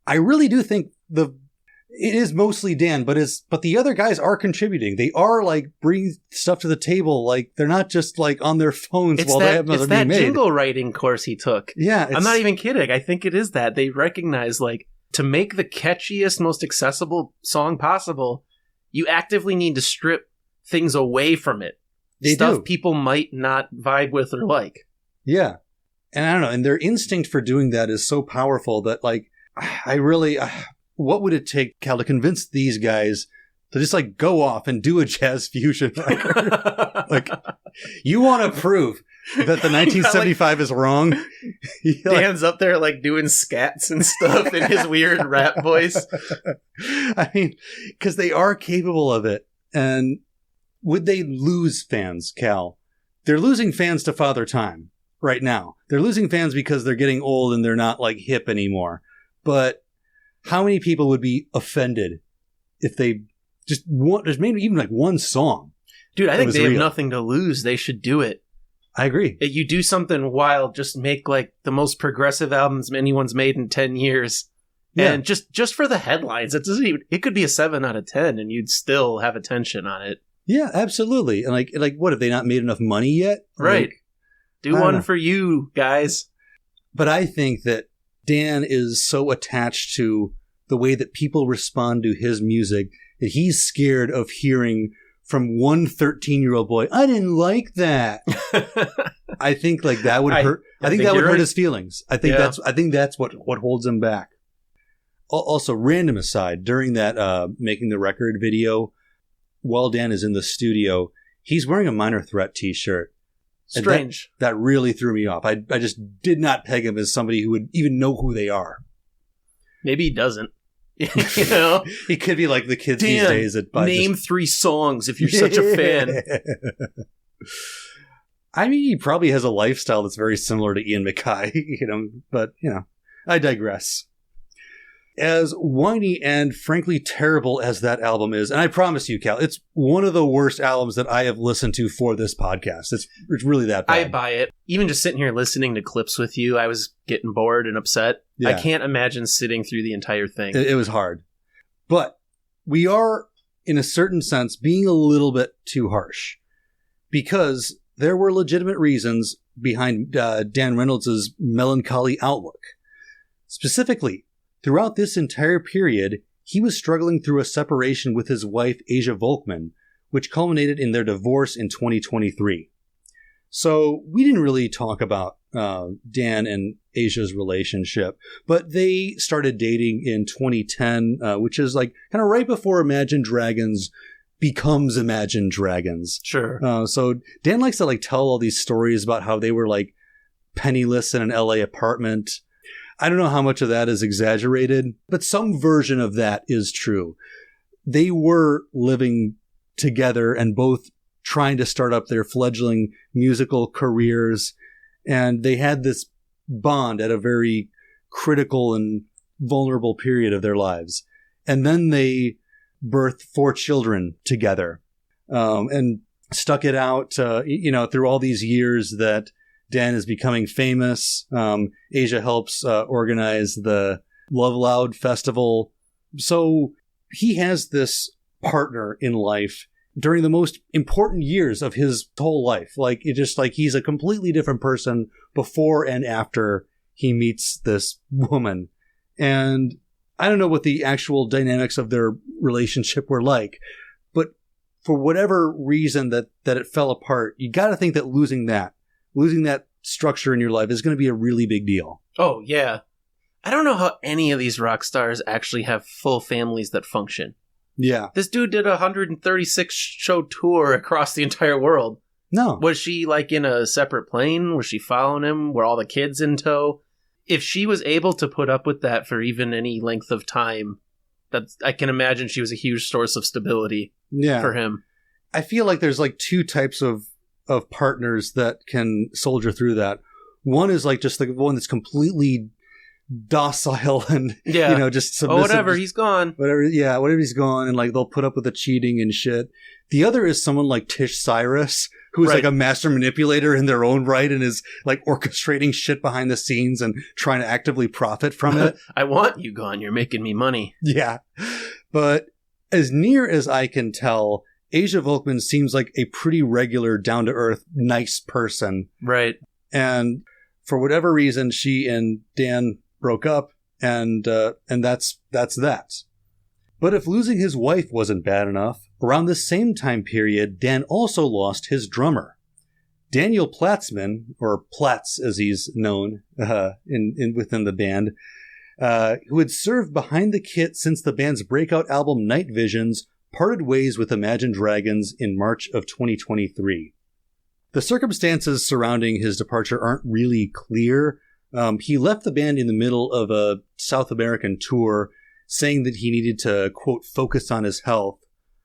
I really do think it is mostly Dan, but the other guys are contributing. They are like bringing stuff to the table. Like they're not just like on their phones while they have another being made. jingle writing course he took. Yeah. I'm not even kidding. I think it is that. They recognize like to make the catchiest, most accessible song possible, you actively need to strip things away from it. Stuff people might not vibe with or like. Yeah. And I don't know. And their instinct for doing that is so powerful that like, I really, what would it take, Cal, to convince these guys to just like go off and do a jazz fusion record? Like, you want to prove that the 1975 is wrong? Dan's up there like doing scats and stuff in his weird rap voice. I mean, because they are capable of it. And would they lose fans, Cal? They're losing fans to Father Time right now. They're losing fans because they're getting old and they're not like hip anymore. But how many people would be offended if they just want, there's maybe even like one song? Dude, I think they have real. nothing to lose. They should do it. I agree. You do something wild, just make like the most progressive albums anyone's made in 10 years. Yeah. And just for the headlines, it could be a 7 out of 10 and you'd still have attention on it. Yeah, absolutely. And like what, have they not made enough money yet? Right. Like, Do one for you, guys. But I think that Dan is so attached to the way that people respond to his music that he's scared of hearing from one 13-year-old boy, I didn't like that. I think like that would hurt. I think that would hurt his feelings. I think that's what holds him back. Also, random aside, during that Making the Record video, while Dan is in the studio, he's wearing a Minor Threat t-shirt. Strange. That really threw me off. I just did not peg him as somebody who would even know who they are. Maybe he doesn't. You know? He could be like the kids Dan, these days. That name 3 songs if you're such a fan. I mean, he probably has a lifestyle that's very similar to Ian MacKaye, but I digress. As whiny and frankly terrible as that album is, and I promise you, Cal, it's one of the worst albums that I have listened to for this podcast. It's really that bad. I buy it. Even just sitting here listening to clips with you, I was getting bored and upset. Yeah. I can't imagine sitting through the entire thing. It was hard. But we are, in a certain sense, being a little bit too harsh. Because there were legitimate reasons behind Dan Reynolds' melancholy outlook. Specifically, throughout this entire period, he was struggling through a separation with his wife, Asia Volkman, which culminated in their divorce in 2023. So we didn't really talk about Dan and Asia's relationship, but they started dating in 2010, which is like kind of right before Imagine Dragons becomes Imagine Dragons. Sure. So Dan likes to like tell all these stories about how they were like penniless in an LA apartment. I don't know how much of that is exaggerated, but some version of that is true. They were living together and both trying to start up their fledgling musical careers. And they had this bond at a very critical and vulnerable period of their lives. And then they birthed 4 children together, and stuck it out, through all these years that Dan is becoming famous. Asia helps organize the Love Loud Festival. So he has this partner in life during the most important years of his whole life. Like, it just like he's a completely different person before and after he meets this woman. And I don't know what the actual dynamics of their relationship were like, but for whatever reason that it fell apart, you got to think that losing that structure in your life is going to be a really big deal. Oh, yeah. I don't know how any of these rock stars actually have full families that function. Yeah. This dude did a 136 show tour across the entire world. No. Was she like in a separate plane? Was she following him? Were all the kids in tow? If she was able to put up with that for even any length of time, I can imagine she was a huge source of stability for him. I feel like there's like 2 types of partners that can soldier through that. One is like just the one that's completely docile and just submissive. Oh, whatever, he's gone. Whatever he's gone, and like they'll put up with the cheating and shit. The other is someone like Tish Cyrus, who's like a master manipulator in their own right and is like orchestrating shit behind the scenes and trying to actively profit from it. I want you gone. You're making me money. Yeah. But as near as I can tell, Asia Volkman seems like a pretty regular, down-to-earth, nice person. Right. And for whatever reason, she and Dan broke up, and that's that. But if losing his wife wasn't bad enough, around the same time period, Dan also lost his drummer. Daniel Platzman, or Platz as he's known within the band, who had served behind the kit since the band's breakout album Night Visions, parted ways with Imagine Dragons in March of 2023. The circumstances surrounding his departure aren't really clear. He left the band in the middle of a South American tour, saying that he needed to, quote, focus on his health,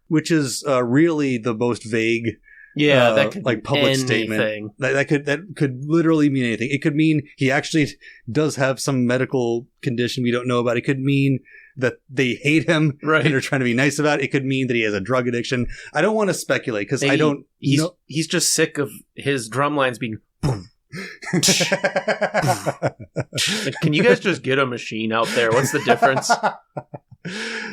which is really the most vague, that could like public statement. That could literally mean anything. It could mean he actually does have some medical condition we don't know about. It could mean that they hate him and they're trying to be nice about it. It could mean that he has a drug addiction. I don't want to speculate because I don't know. He's just sick of his drum lines being boom. Can you guys just get a machine out there? What's the difference?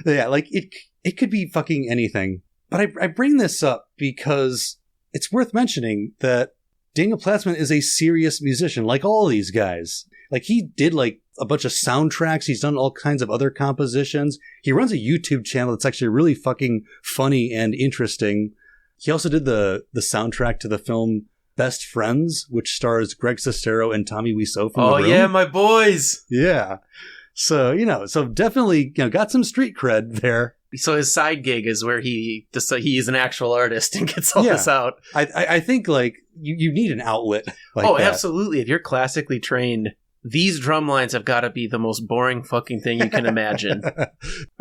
Yeah, like it could be fucking anything. But I bring this up because it's worth mentioning that Daniel Platzman is a serious musician, like all these guys. Like, he did like a bunch of soundtracks. He's done all kinds of other compositions. He runs a YouTube channel that's actually really fucking funny and interesting. He also did the soundtrack to the film Best Friends, which stars Greg Sestero and Tommy Wiseau from The Room. Yeah, my boys. Yeah. So, definitely, got some street cred there. So his side gig is where he is an actual artist and gets all this out. I think, like, you need an outlet like that. Absolutely. If you're classically trained, these drum lines have got to be the most boring fucking thing you can imagine. I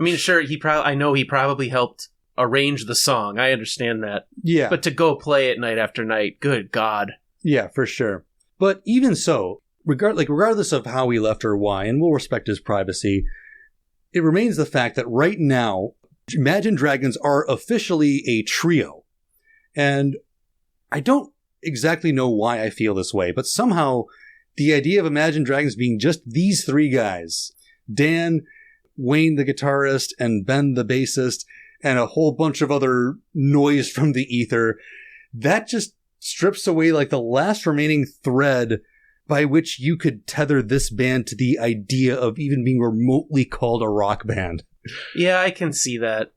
mean, sure, I know he probably helped arrange the song. I understand that. Yeah. But to go play it night after night, good God. Yeah, for sure. But even so, regardless of how he left or why, and we'll respect his privacy, it remains the fact that right now, Imagine Dragons are officially a trio. And I don't exactly know why I feel this way, but somehow the idea of Imagine Dragons being just these three guys, Dan, Wayne the guitarist, and Ben the bassist, and a whole bunch of other noise from the ether, that just strips away like the last remaining thread by which you could tether this band to the idea of even being remotely called a rock band. Yeah, I can see that.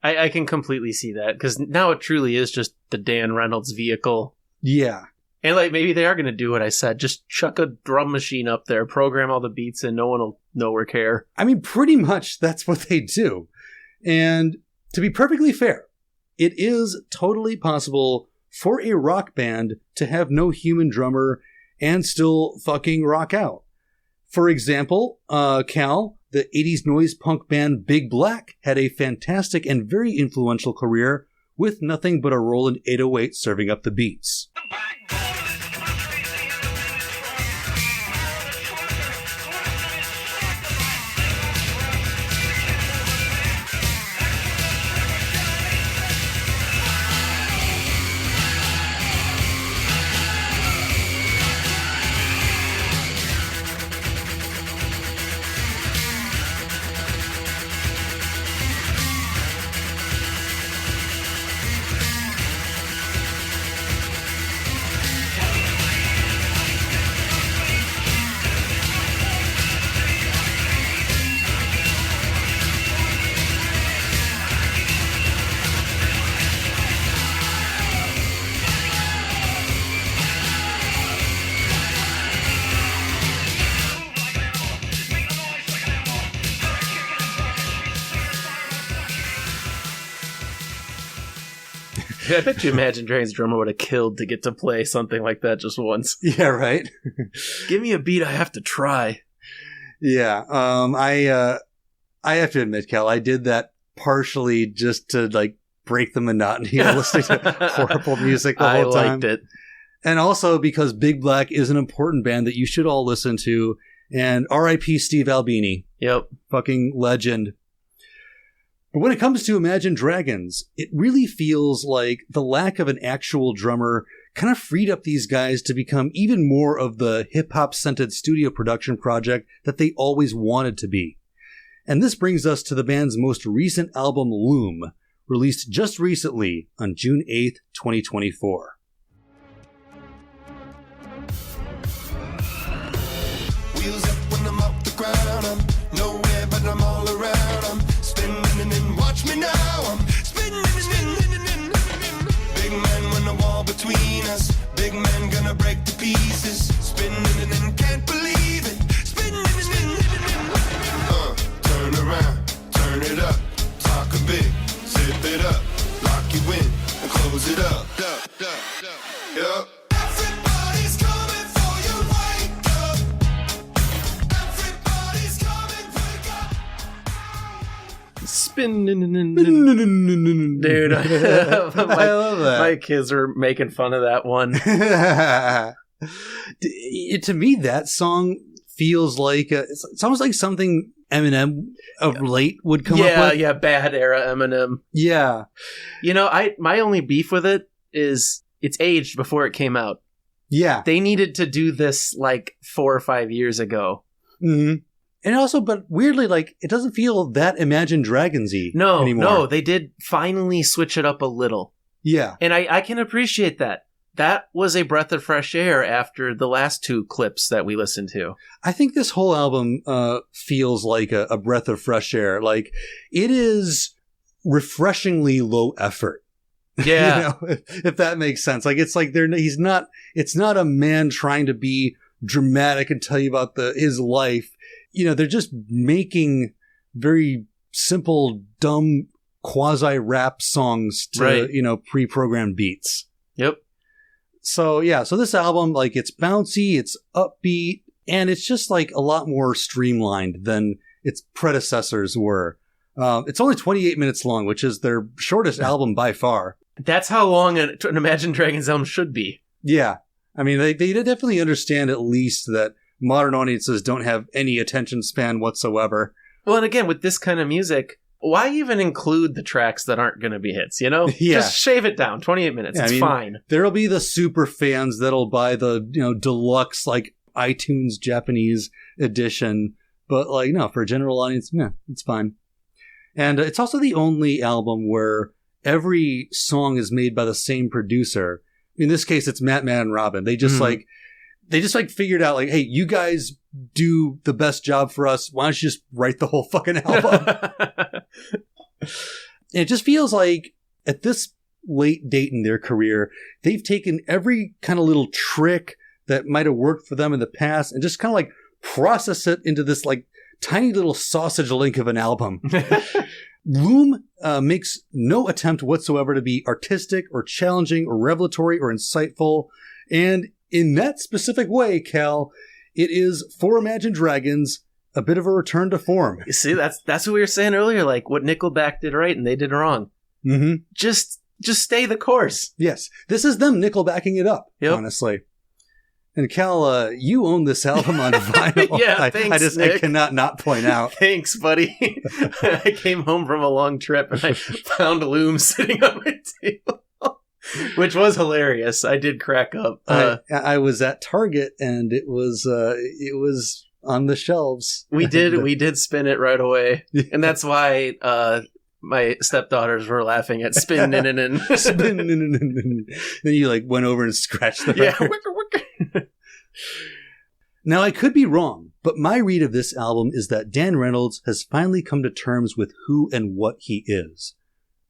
I can completely see that, because now it truly is just the Dan Reynolds vehicle. Yeah. And like maybe they are going to do what I said. Just chuck a drum machine up there, program all the beats, and no one will know or care. I mean, pretty much that's what they do. And to be perfectly fair, it is totally possible for a rock band to have no human drummer and still fucking rock out. For example, Cal, the 80s noise punk band Big Black, had a fantastic and very influential career with nothing but a Roland 808 serving up the beats. I bet you Imagine Dragons drummer would have killed to get to play something like that just once. Yeah, right? Give me a beat I have to try. Yeah, I have to admit, Cal, I did that partially just to like break the monotony of listening to horrible music the whole time. I liked it. And also because Big Black is an important band that you should all listen to. And R.I.P. Steve Albini. Yep. Fucking legend. But when it comes to Imagine Dragons, it really feels like the lack of an actual drummer kind of freed up these guys to become even more of the hip-hop-scented studio production project that they always wanted to be. And this brings us to the band's most recent album, Loom, released just recently on June 8th, 2024. Wheels up when I'm off the ground. I'm nowhere, but I'm all around. I'm spinning and watch me now. I'm spinning. Big man when the wall between us. Big man gonna break to pieces. Spinning and can't believe it. Spinning. Turn around, turn it up. Talk a bit, zip it up. Lock you in and close it up. Yup. Everybody's coming for you. Wake up. Everybody's coming. Wake up. Spinning. Dude, I love that. My kids are making fun of that one. To me, that song feels like it's almost like something Eminem of late would come up with. Yeah, bad era Eminem. Yeah. You know, my only beef with it is it's aged before it came out. Yeah. They needed to do this like 4 or 5 years ago. Mm-hmm. And also, but weirdly, like, it doesn't feel that Imagine Dragons-y anymore. No, they did finally switch it up a little. Yeah. And I can appreciate that. That was a breath of fresh air after the last 2 clips that we listened to. I think this whole album feels like a breath of fresh air. Like, it is refreshingly low effort. Yeah. You know, if that makes sense. Like, it's like it's not a man trying to be dramatic and tell you about his life. You know, they're just making very simple, dumb, quasi-rap songs to, right. You know, pre-programmed beats. Yep. So, yeah. So this album, like, it's bouncy, it's upbeat, and it's just, like, a lot more streamlined than its predecessors were. It's only 28 minutes long, which is their shortest album by far. That's how long an Imagine Dragons album should be. Yeah. I mean, they definitely understand at least that modern audiences don't have any attention span whatsoever. Well, and again, with this kind of music, why even include the tracks that aren't going to be hits, you know? Yeah. Just shave it down. 28 minutes. Yeah, it's fine. There'll be the super fans that'll buy the, deluxe, like, iTunes Japanese edition. But, like, no, for a general audience, it's fine. And it's also the only album where every song is made by the same producer. In this case, it's Matt and Robin. They just, figured out, like, hey, you guys do the best job for us. Why don't you just write the whole fucking album? It just feels like at this late date in their career, they've taken every kind of little trick that might have worked for them in the past and just kind of like process it into this like tiny little sausage link of an album. Loom makes no attempt whatsoever to be artistic or challenging or revelatory or insightful. And in that specific way, Cal, it is, for Imagine Dragons, a bit of a return to form. You see, that's what we were saying earlier, like what Nickelback did right and they did wrong. Mm-hmm. Just stay the course. Yes. This is them Nickelbacking it up, honestly. And Cal, you own this album on vinyl. Yeah, thanks, I cannot not point out. Thanks, buddy. I came home from a long trip and I found Loom sitting on my table, which was hilarious. I did crack up. I was at Target and it was on the shelves. We did spin it right away, and that's why my stepdaughters were laughing at spinning and Then you like went over and scratched the record. Now, I could be wrong, but my read of this album is that Dan Reynolds has finally come to terms with who and what he is.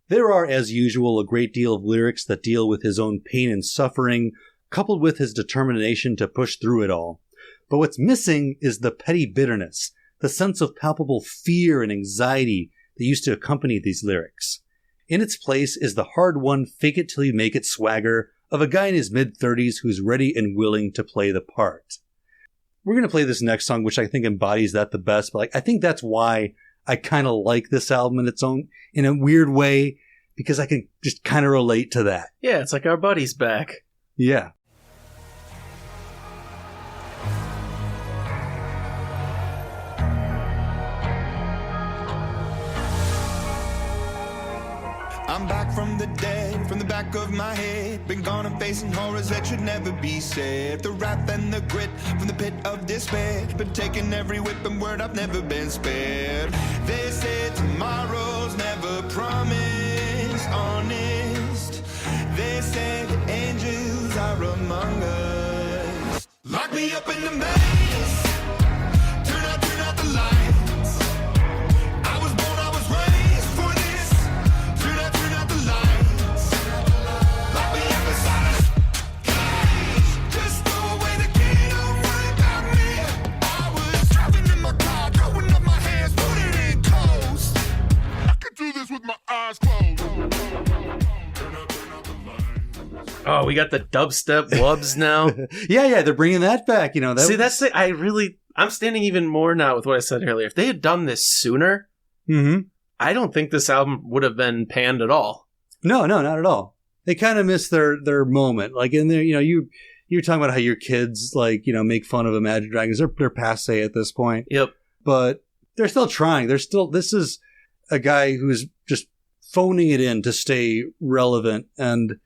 There are, as usual, a great deal of lyrics that deal with his own pain and suffering, coupled with his determination to push through it all. But what's missing is the petty bitterness, the sense of palpable fear and anxiety that used to accompany these lyrics. In its place is the hard-won fake-it-till-you-make-it swagger of a guy in his mid-30s who's ready and willing to play the part. We're going to play this next song, which I think embodies that the best, but I think that's why I kind of like this album in a weird way, because I can just kind of relate to that. Yeah, it's like our buddy's back. Yeah. I'm back from the dead, from the back of my head. Been gone and facing horrors that should never be said. The wrath and the grit from the pit of despair. Been taking every whip and word, I've never been spared. They say tomorrow's never promised, honest. They say the angels are among us. Lock me up in the maze. Turn out the lights. Oh, we got the dubstep wubs now. Yeah, they're bringing that back. See, that's it. I'm standing even more now with what I said earlier. If they had done this sooner, I don't think this album would have been panned at all. No, not at all. They kind of missed their moment. Like in there, you're talking about how your kids make fun of Imagine Dragons. They're passe at this point. Yep. But they're still trying. This is a guy who's just phoning it in to stay relevant, and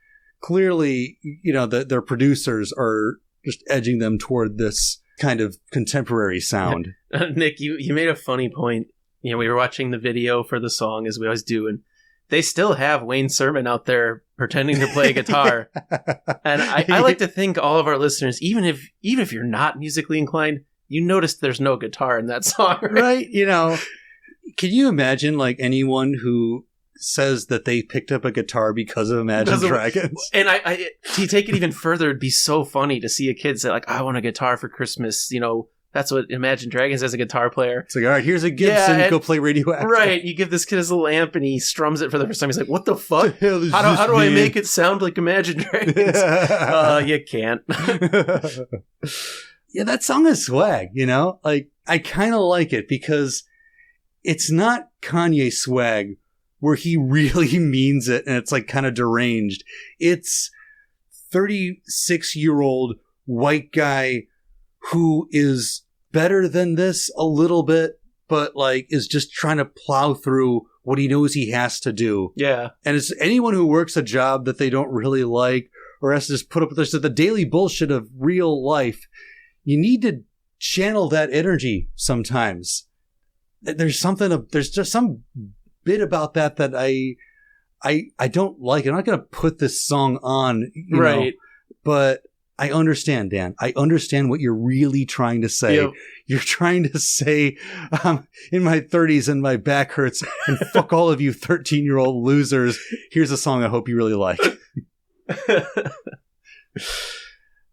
clearly, their producers are just edging them toward this kind of contemporary sound. Nick, you made a funny point. We were watching the video for the song, as we always do, and they still have Wayne Sermon out there pretending to play guitar. And I like to think all of our listeners, even if you're not musically inclined, you notice there's no guitar in that song. Right? Can you imagine anyone who says that they picked up a guitar because of Imagine Dragons? And to take it even further, it'd be so funny to see a kid say, I want a guitar for Christmas. That's what Imagine Dragons as a guitar player. It's like, all right, here's a Gibson, go play Radioactive. Right, you give this kid his little amp and he strums it for the first time. He's like, what the fuck? How do I make it sound like Imagine Dragons? You can't. Yeah, that song is swag, I kind of like it because it's not Kanye swag where he really means it and it's kind of deranged. It's 36-year-old white guy who is better than this a little bit, but like is just trying to plow through what he knows he has to do. Yeah. And it's anyone who works a job that they don't really like or has to just put up with the daily bullshit of real life. You need to channel that energy sometimes. There's just some bit about that I don't like. I'm not going to put this song on, you know, but I understand, Dan. I understand what you're really trying to say. Yep. You're trying to say, in my 30s and my back hurts, and fuck all of you 13-year-old losers. Here's a song I hope you really like.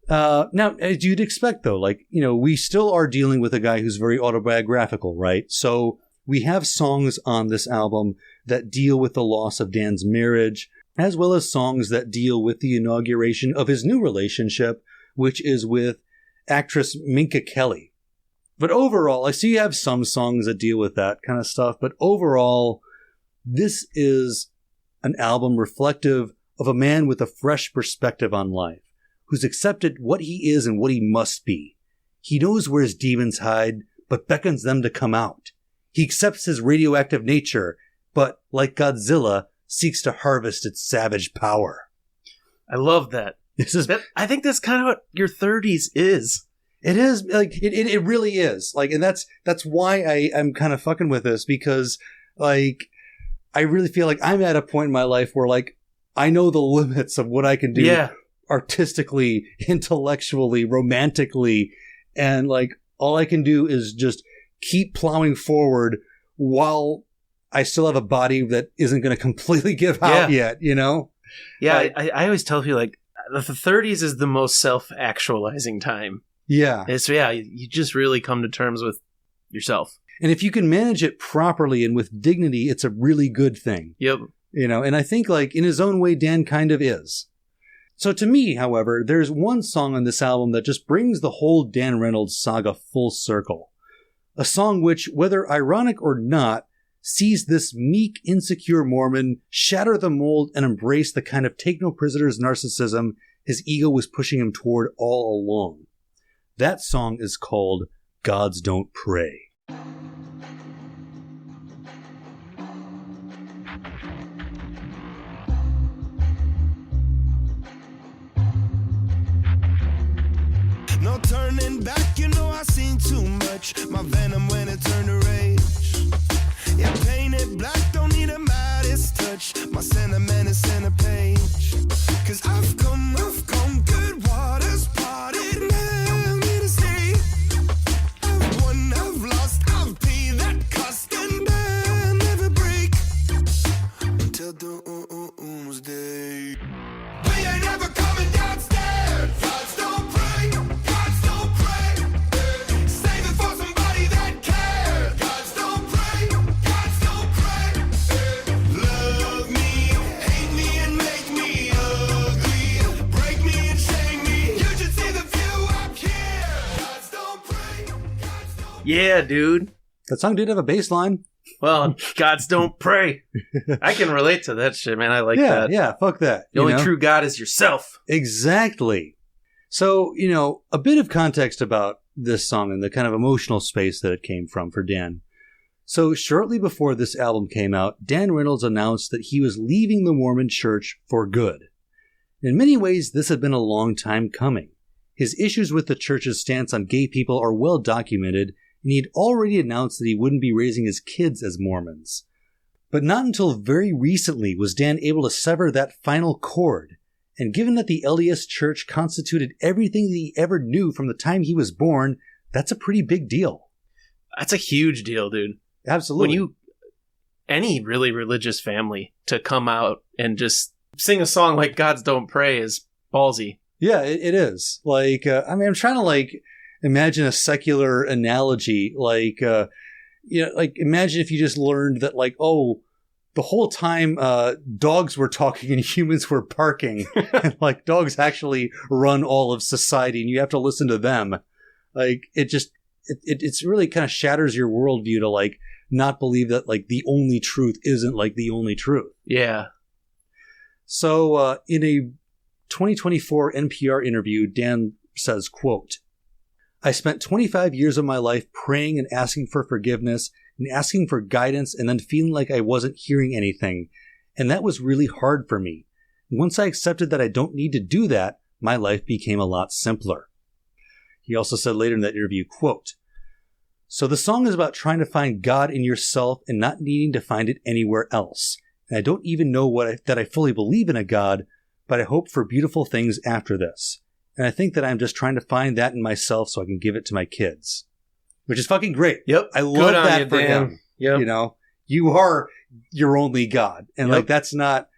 Now, as you'd expect, though, like, you know, we still are dealing with a guy who's very autobiographical, right? So we have songs on this album that deal with the loss of Dan's marriage, as well as songs that deal with the inauguration of his new relationship, which is with actress Minka Kelly. But overall, I see you have some songs that deal with that kind of stuff, but overall, this is an album reflective of a man with a fresh perspective on life, who's accepted what he is and what he must be. He knows where his demons hide, but beckons them to come out. He accepts his radioactive nature, but, like Godzilla, seeks to harvest its savage power. I love that. I think that's kind of what your 30s is. It is, like, it really is. Like, and that's why I'm kind of fucking with this, because, like, I really feel like I'm at a point in my life where, like, I know the limits of what I can do artistically, intellectually, romantically, and, like, all I can do is just keep plowing forward while I still have a body that isn't going to completely give out yet, you know? Yeah, I always tell people, like, the 30s is the most self-actualizing time. Yeah. You just really come to terms with yourself. And if you can manage it properly and with dignity, it's a really good thing. Yep. You know, and I think, like, in his own way, Dan kind of is. So to me, however, there's one song on this album that just brings the whole Dan Reynolds saga full circle. A song which, whether ironic or not, sees this meek, insecure Mormon shatter the mold and embrace the kind of take-no-prisoners narcissism his ego was pushing him toward all along. That song is called Gods Don't Pray. No turning back, you know I seen too much. My venom when it turned to rage. Yeah, painted black, don't need a Midas touch. My sentiment is center page. Cause I've come, good waters parted. Now me to stay. I've won, I've lost, I've paid that cost. And I'll never break until doomsday. We ain't never coming downstairs. Gods don't pray, gods don't pray. Save it for somebody that cares. Gods don't pray, gods don't pray. Love me, hate me, and make me ugly. Break me and shame me. You should see the view up here. Gods don't pray, gods don't pray. Yeah, dude. That song did have a bass line. Well, gods don't pray. I can relate to that shit, man. I like that. Yeah, fuck that. The only true God is yourself. Exactly. So, you know, a bit of context about this song and the kind of emotional space that it came from for Dan. So, shortly before this album came out, Dan Reynolds announced that he was leaving the Mormon Church for good. In many ways, this had been a long time coming. His issues with the church's stance on gay people are well documented, and he'd already announced that he wouldn't be raising his kids as Mormons. But not until very recently was Dan able to sever that final cord, and given that the LDS Church constituted everything that he ever knew from the time he was born, that's a pretty big deal. That's a huge deal, dude. Absolutely. Any really religious family to come out and just sing a song like Gods Don't Pray is ballsy. Yeah, it is. Like, I'm trying to, like, imagine a secular analogy, like, like, imagine if you just learned that, like, oh, the whole time dogs were talking and humans were barking, and, like, dogs actually run all of society, and you have to listen to them. Like, it's really kind of shatters your worldview to, like, not believe that, like, the only truth isn't, like, the only truth. Yeah. So, in a 2024 NPR interview, Dan says, quote, I spent 25 years of my life praying and asking for forgiveness and asking for guidance and then feeling like I wasn't hearing anything. And that was really hard for me. Once I accepted that I don't need to do that, my life became a lot simpler. He also said later in that interview, quote, "So the song is about trying to find God in yourself and not needing to find it anywhere else. And I don't even know that I fully believe in a God, but I hope for beautiful things after this. And I think that I'm just trying to find that in myself so I can give it to my kids." Which is fucking great. Yep. I love Good on that you, for Dan. him. Yep. You know, you are your only God. And Yep. like, that's not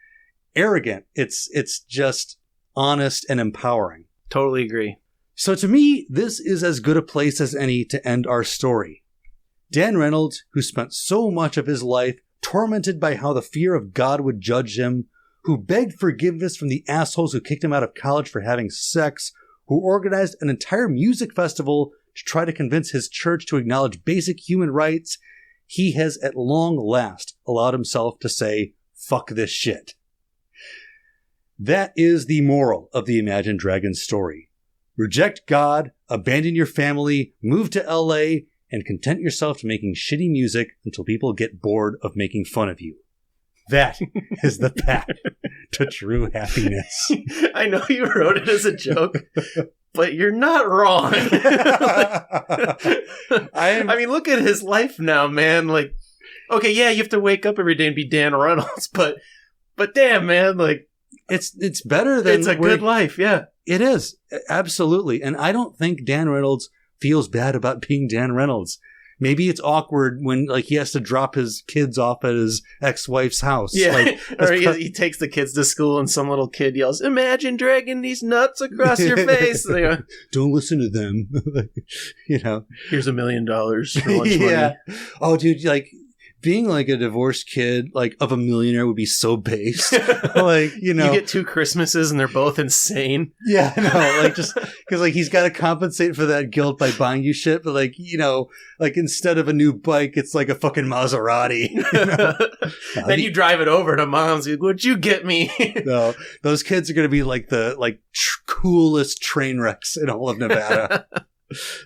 arrogant. It's just honest and empowering. Totally agree. So to me, this is as good a place as any to end our story. Dan Reynolds, who spent so much of his life tormented by how the fear of God would judge him, who begged forgiveness from the assholes who kicked him out of college for having sex, who organized an entire music festival to try to convince his church to acknowledge basic human rights, he has at long last allowed himself to say, "Fuck this shit." That is the moral of the Imagine Dragons story. Reject God, abandon your family, move to LA, and content yourself to making shitty music until people get bored of making fun of you. That is the path to true happiness. I know you wrote it as a joke, but you're not wrong. I mean, look at his life now, man. Like, okay, yeah, you have to wake up every day and be Dan Reynolds, but damn, man, like, it's better than it's a good life, yeah. It is, absolutely. And I don't think Dan Reynolds feels bad about being Dan Reynolds. Maybe it's awkward when like he has to drop his kids off at his ex-wife's house. Yeah, like, or he takes the kids to school and some little kid yells, "Imagine dragging these nuts across your face." They go, "Don't listen to them." You know, "Here's $1 million for lunch yeah. money." Oh, dude, like being like a divorced kid, like of a millionaire would be so based. Like, you know, you get 2 Christmases and they're both insane. Yeah, no, like just because like he's got to compensate for that guilt by buying you shit, but like, you know, like instead of a new bike, it's like a fucking Maserati. You know? Then you drive it over to mom's. Like, "What'd you get me?" No, those kids are going to be like the coolest train wrecks in all of Nevada.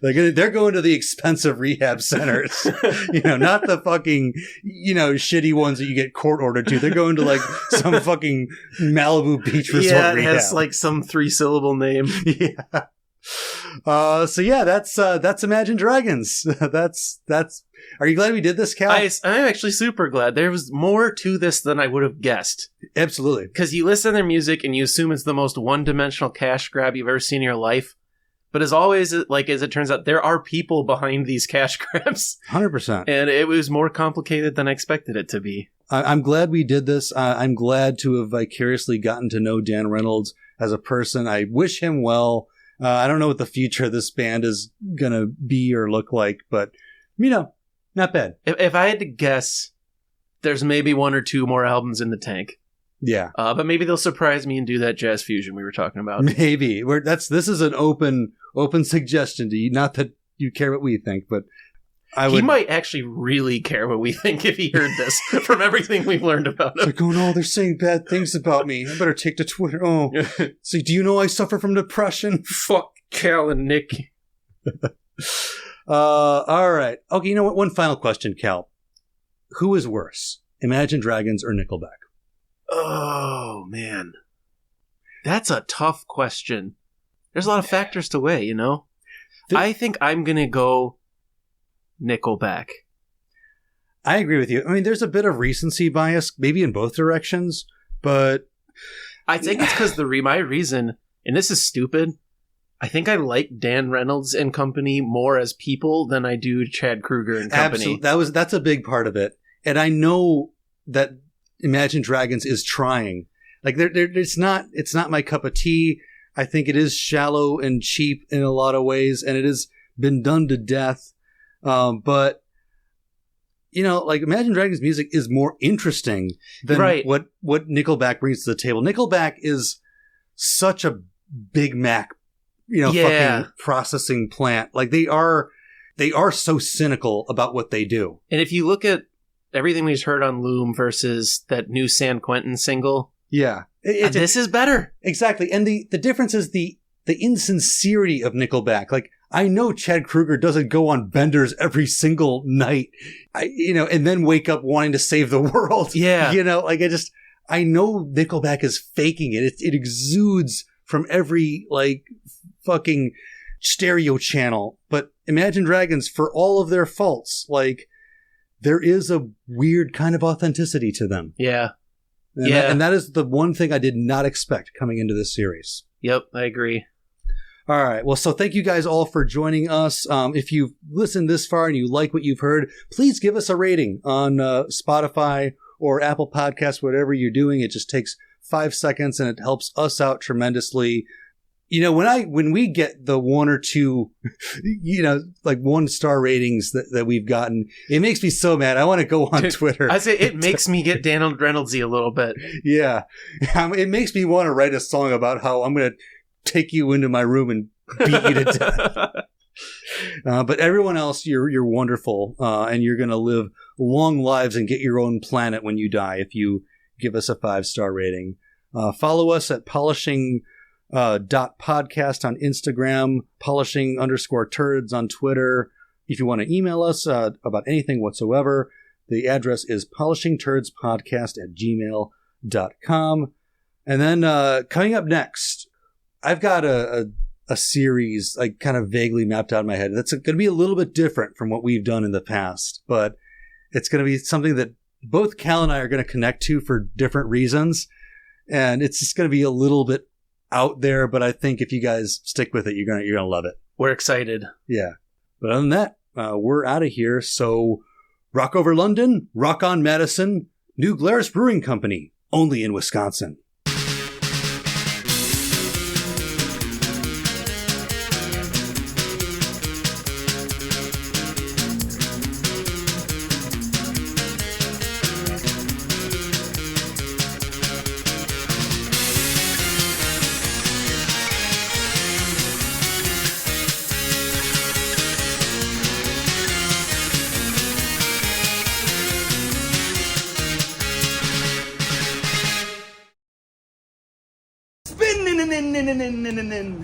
They're going to the expensive rehab centers, you know, not the fucking, you know, shitty ones that you get court ordered to. They're going to like some fucking Malibu beach resort Yeah, it rehab. has like some 3-syllable name. Yeah. So yeah, that's Imagine Dragons. That's. Are you glad we did this, Cal? I'm actually super glad. There was more to this than I would have guessed. Absolutely. Because you listen to their music and you assume it's the most one-dimensional cash grab you've ever seen in your life. But as always, like as it turns out, there are people behind these cash grabs. 100%. And it was more complicated than I expected it to be. I'm glad we did this. I'm glad to have vicariously gotten to know Dan Reynolds as a person. I wish him well. I don't know what the future of this band is going to be or look like, but, you know, not bad. If I had to guess, there's maybe 1 or 2 more albums in the tank. Yeah. But maybe they'll surprise me and do that jazz fusion we were talking about. Maybe. This is an open suggestion to you. Not that you care what we think, but He might actually really care what we think if he heard this from everything we've learned about him. Like, oh no, they're saying bad things about me. I better take to Twitter. Oh, so do you know I suffer from depression? Fuck Cal and Nick. All right. Okay, you know what? One final question, Cal. Who is worse, Imagine Dragons or Nickelback? Oh, man. That's a tough question. There's a lot of factors to weigh, you know? I think I'm going to go Nickelback. I agree with you. I mean, there's a bit of recency bias, maybe in both directions, but... I think it's because my reason, and this is stupid, I think I like Dan Reynolds and company more as people than I do Chad Kroeger and company. Absolutely. That's a big part of it. And I know that Imagine Dragons is trying. Like, it's not my cup of tea. I think it is shallow and cheap in a lot of ways, and it has been done to death. But, you know, like, Imagine Dragons music is more interesting than what Nickelback brings to the table. Nickelback is such a Big Mac, you know, fucking processing plant. Like, they are so cynical about what they do. And if you look at everything we've heard on Loom versus that new San Quentin single, yeah, this is better. Exactly. And the difference is the insincerity of Nickelback. Like, I know Chad Kroeger doesn't go on benders every single night, and then wake up wanting to save the world. Yeah. I know Nickelback is faking it. It exudes from every fucking stereo channel. But Imagine Dragons, for all of their faults, there is a weird kind of authenticity to them. Yeah. And that is the one thing I did not expect coming into this series. Yep, I agree. All right. Well, so thank you guys all for joining us. If you've listened this far and you like what you've heard, please give us a rating on Spotify or Apple Podcasts, whatever you're doing. It just takes 5 seconds and it helps us out tremendously. When we get the one or two, 1-star ratings that we've gotten, it makes me so mad. I want to go on Twitter. I say it makes me get Dan Reynoldsy a little bit. Yeah. It makes me want to write a song about how I'm going to take you into my room and beat you to death. But everyone else, you're wonderful, and you're going to live long lives and get your own planet when you die if you give us a 5-star rating. Follow us at polishing .podcast on Instagram, polishing_turds on Twitter. If you want to email us about anything whatsoever, the address is polishingturdspodcast@gmail.com. And then coming up next, I've got a series kind of vaguely mapped out in my head that's going to be a little bit different from what we've done in the past, but it's going to be something that both Cal and I are going to connect to for different reasons, and it's just going to be a little bit out there, but I think if you guys stick with it, you're gonna love it. We're excited. Yeah. But other than that, we're out of here. So rock over London, rock on Madison, New Glarus Brewing Company, only in Wisconsin. Spinning.